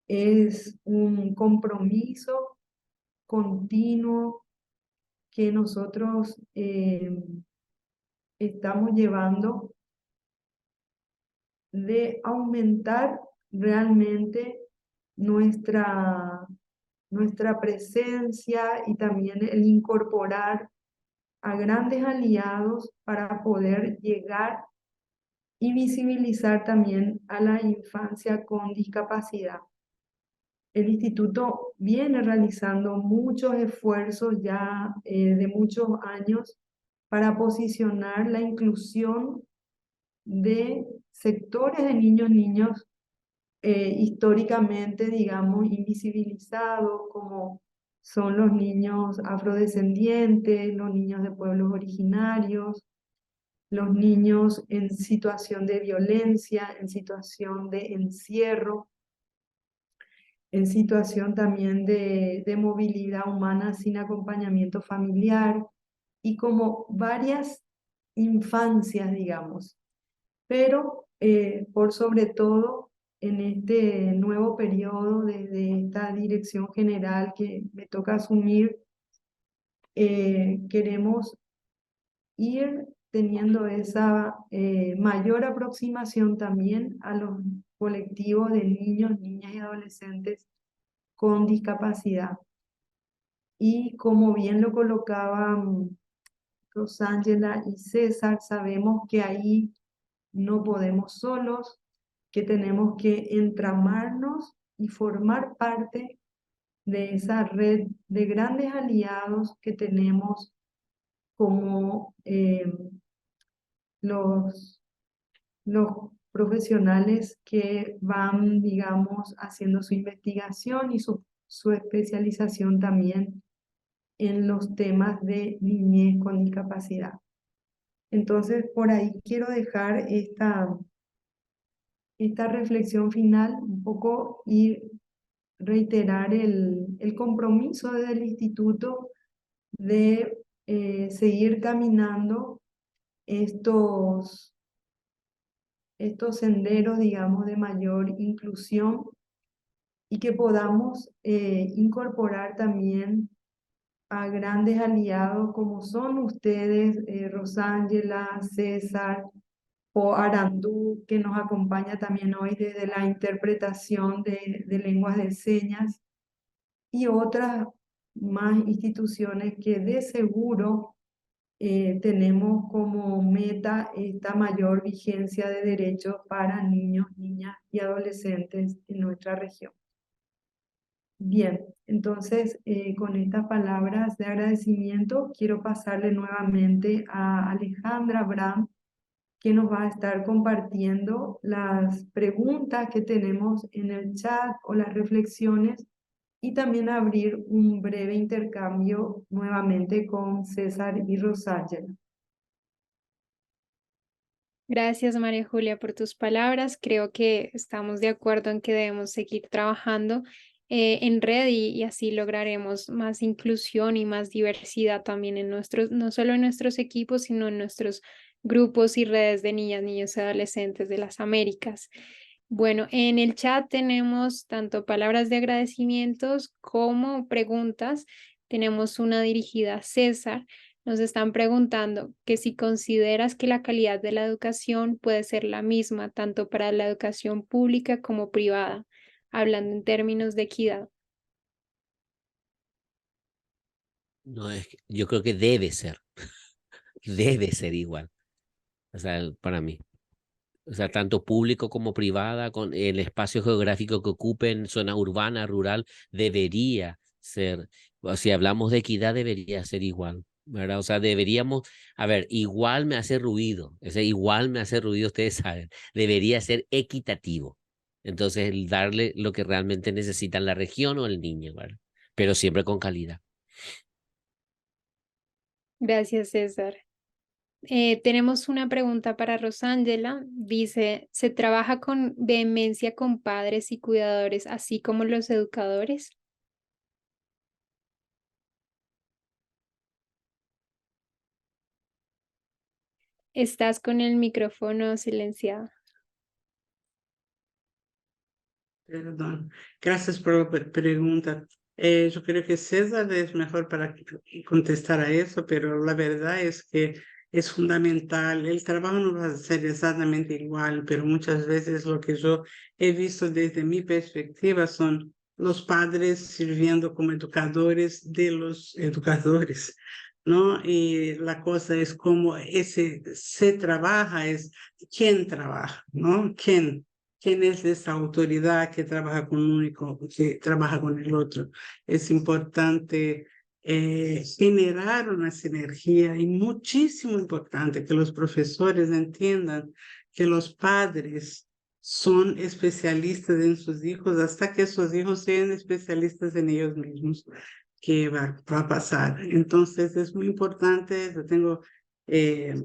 Es un compromiso continuo que nosotros estamos llevando de aumentar realmente nuestra presencia y también el incorporar a grandes aliados para poder llegar y visibilizar también a la infancia con discapacidad. El instituto viene realizando muchos esfuerzos ya de muchos años para posicionar la inclusión de sectores de niños históricamente, digamos, invisibilizados, como son los niños afrodescendientes, los niños de pueblos originarios, los niños en situación de violencia, en situación de encierro, en situación también de movilidad humana sin acompañamiento familiar y como varias infancias, digamos. Pero por sobre todo en este nuevo periodo desde esta dirección general que me toca asumir, queremos ir teniendo esa mayor aproximación también a los colectivos de niños, niñas y adolescentes con discapacidad. Y como bien lo colocaban Rosángela y César, sabemos que ahí no podemos solos, que tenemos que entramarnos y formar parte de esa red de grandes aliados que tenemos como los profesionales que van, digamos, haciendo su investigación y su especialización también en los temas de niñez con discapacidad. Entonces, por ahí quiero dejar esta reflexión final un poco y reiterar el compromiso del instituto de seguir caminando estos senderos, digamos, de mayor inclusión y que podamos incorporar también a grandes aliados como son ustedes, Rosángela, César o Arandú, que nos acompaña también hoy desde la interpretación de lenguas de señas, y otras más instituciones que de seguro tenemos como meta esta mayor vigencia de derechos para niños, niñas y adolescentes en nuestra región. Bien, entonces con estas palabras de agradecimiento quiero pasarle nuevamente a Alejandra Bram, que nos va a estar compartiendo las preguntas que tenemos en el chat o las reflexiones y también abrir un breve intercambio nuevamente con César y Rosángela. Gracias, María Julia, por tus palabras. Creo que estamos de acuerdo en que debemos seguir trabajando en red y así lograremos más inclusión y más diversidad también en nuestros, no solo en nuestros equipos, sino en nuestros grupos y redes de niñas, niños y adolescentes de las Américas. Bueno, en el chat tenemos tanto palabras de agradecimientos como preguntas. Tenemos una dirigida a César. Nos están preguntando que si consideras que la calidad de la educación puede ser la misma tanto para la educación pública como privada, hablando en términos de equidad. No, yo creo que debe ser igual, o sea, para mí. O sea, tanto público como privada, con el espacio geográfico que ocupen, zona urbana, rural, debería ser, si hablamos de equidad, debería ser igual, ¿verdad? O sea, deberíamos, a ver, igual me hace ruido, ustedes saben, debería ser equitativo. Entonces, el darle lo que realmente necesita la región o el niño, ¿verdad? Pero siempre con calidad. Gracias, César. Tenemos una pregunta para Rosángela. Dice, ¿se trabaja con vehemencia con padres y cuidadores, así como los educadores? Estás con el micrófono silenciado. Perdón. Gracias por la pregunta. Yo creo que César es mejor para contestar a eso, pero la verdad es que es fundamental. El trabajo no va a ser exactamente igual, pero muchas veces lo que yo he visto desde mi perspectiva son los padres sirviendo como educadores de los educadores, ¿no? Y la cosa es cómo ese se trabaja, es quién trabaja, ¿no? ¿Quién es esa autoridad que trabaja con uno y que trabaja con el otro? Es importante generar una sinergia y muchísimo importante que los profesores entiendan que los padres son especialistas en sus hijos hasta que sus hijos sean especialistas en ellos mismos, que va a pasar. Entonces es muy importante, yo tengo eh,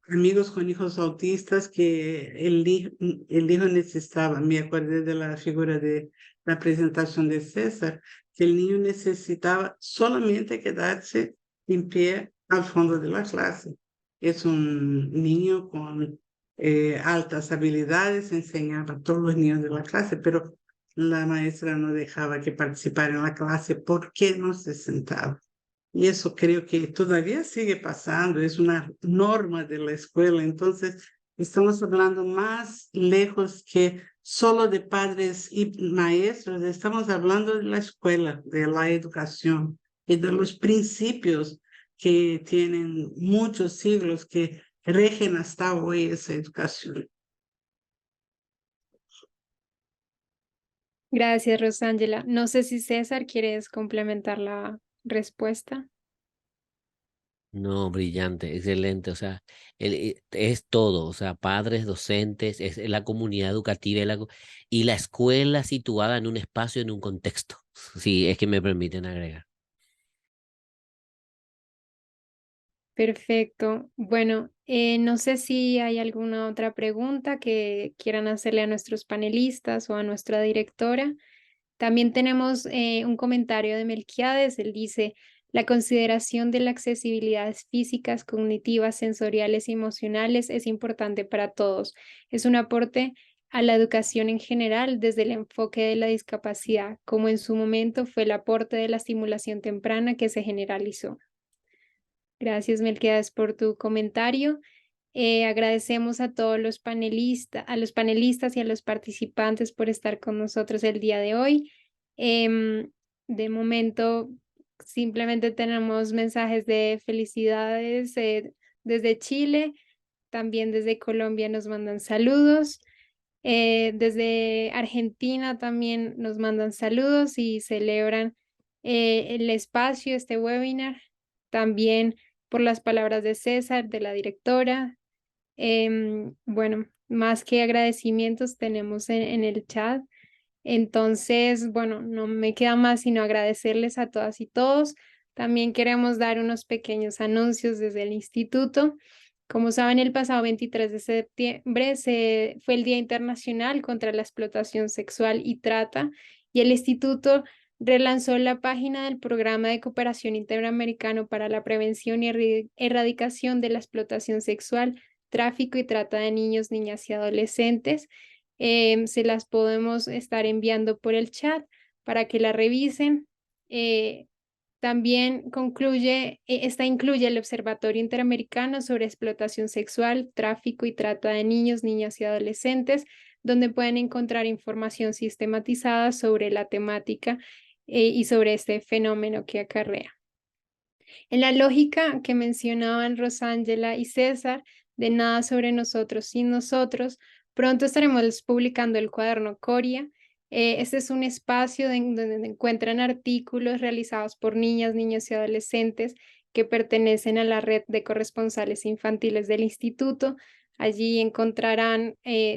amigos con hijos autistas que el hijo necesitaba, me acordé de la figura de la presentación de César, que el niño necesitaba solamente quedarse en pie al fondo de la clase. Es un niño con altas habilidades, enseñaba a todos los niños de la clase, pero la maestra no dejaba que participara en la clase porque no se sentaba. Y eso creo que todavía sigue pasando, es una norma de la escuela. Entonces, estamos hablando más lejos que solo de padres y maestros, estamos hablando de la escuela, de la educación y de los principios que tienen muchos siglos que rigen hasta hoy esa educación. Gracias, Rosángela. No sé si César quieres complementar la respuesta. No, brillante, excelente. O sea, es todo. O sea, padres, docentes, es la comunidad educativa y la escuela situada en un espacio, en un contexto. Sí, es que me permiten agregar. Perfecto. Bueno, no sé si hay alguna otra pregunta que quieran hacerle a nuestros panelistas o a nuestra directora. También tenemos un comentario de Melquiades. Él dice, la consideración de las accesibilidades físicas, cognitivas, sensoriales y emocionales es importante para todos. Es un aporte a la educación en general desde el enfoque de la discapacidad, como en su momento fue el aporte de la estimulación temprana que se generalizó. Gracias, Melquiades, por tu comentario. Agradecemos a todos los panelistas, a los panelistas y a los participantes por estar con nosotros el día de hoy. De momento, simplemente tenemos mensajes de felicidades desde Chile, también desde Colombia nos mandan saludos. Desde Argentina también nos mandan saludos y celebran el espacio, este webinar. También por las palabras de César, de la directora. Bueno, más que agradecimientos tenemos en el chat. Entonces, bueno, no me queda más sino agradecerles a todas y todos. También queremos dar unos pequeños anuncios desde el instituto. Como saben, el pasado 23 de septiembre fue el Día Internacional contra la Explotación Sexual y Trata y el instituto relanzó la página del Programa de Cooperación Interamericano para la Prevención y Erradicación de la Explotación Sexual, Tráfico y Trata de Niños, Niñas y Adolescentes. Se las podemos estar enviando por el chat para que la revisen. También esta incluye el Observatorio Interamericano sobre Explotación Sexual, Tráfico y Trata de Niños, Niñas y Adolescentes, donde pueden encontrar información sistematizada sobre la temática y sobre este fenómeno que acarrea. En la lógica que mencionaban Rosángela y César, de nada sobre nosotros sin nosotros, pronto estaremos publicando el cuaderno Coria. Este es un espacio donde encuentran artículos realizados por niñas, niños y adolescentes que pertenecen a la red de corresponsales infantiles del instituto. Allí encontrarán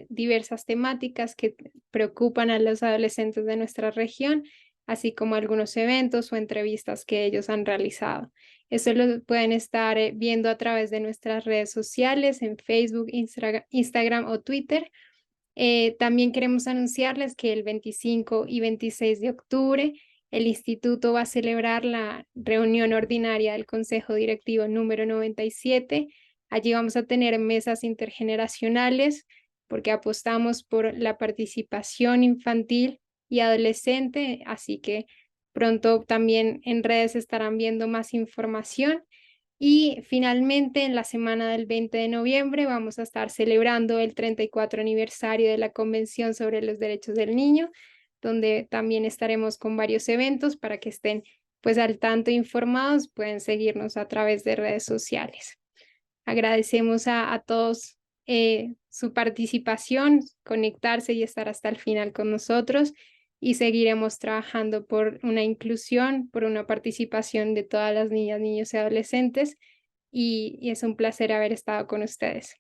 diversas temáticas que preocupan a los adolescentes de nuestra región, así como algunos eventos o entrevistas que ellos han realizado. Eso lo pueden estar viendo a través de nuestras redes sociales en Facebook, Instagram o Twitter. También queremos anunciarles que el 25 y 26 de octubre el instituto va a celebrar la reunión ordinaria del Consejo Directivo número 97. Allí vamos a tener mesas intergeneracionales porque apostamos por la participación infantil y adolescente, así que pronto también en redes estarán viendo más información. Y finalmente, en la semana del 20 de noviembre vamos a estar celebrando el 34 aniversario de la Convención sobre los Derechos del Niño, donde también estaremos con varios eventos para que estén pues al tanto informados. Pueden seguirnos a través de redes sociales. Agradecemos a todos su participación, conectarse y estar hasta el final con nosotros, y seguiremos trabajando por una inclusión, por una participación de todas las niñas, niños y adolescentes, y es un placer haber estado con ustedes.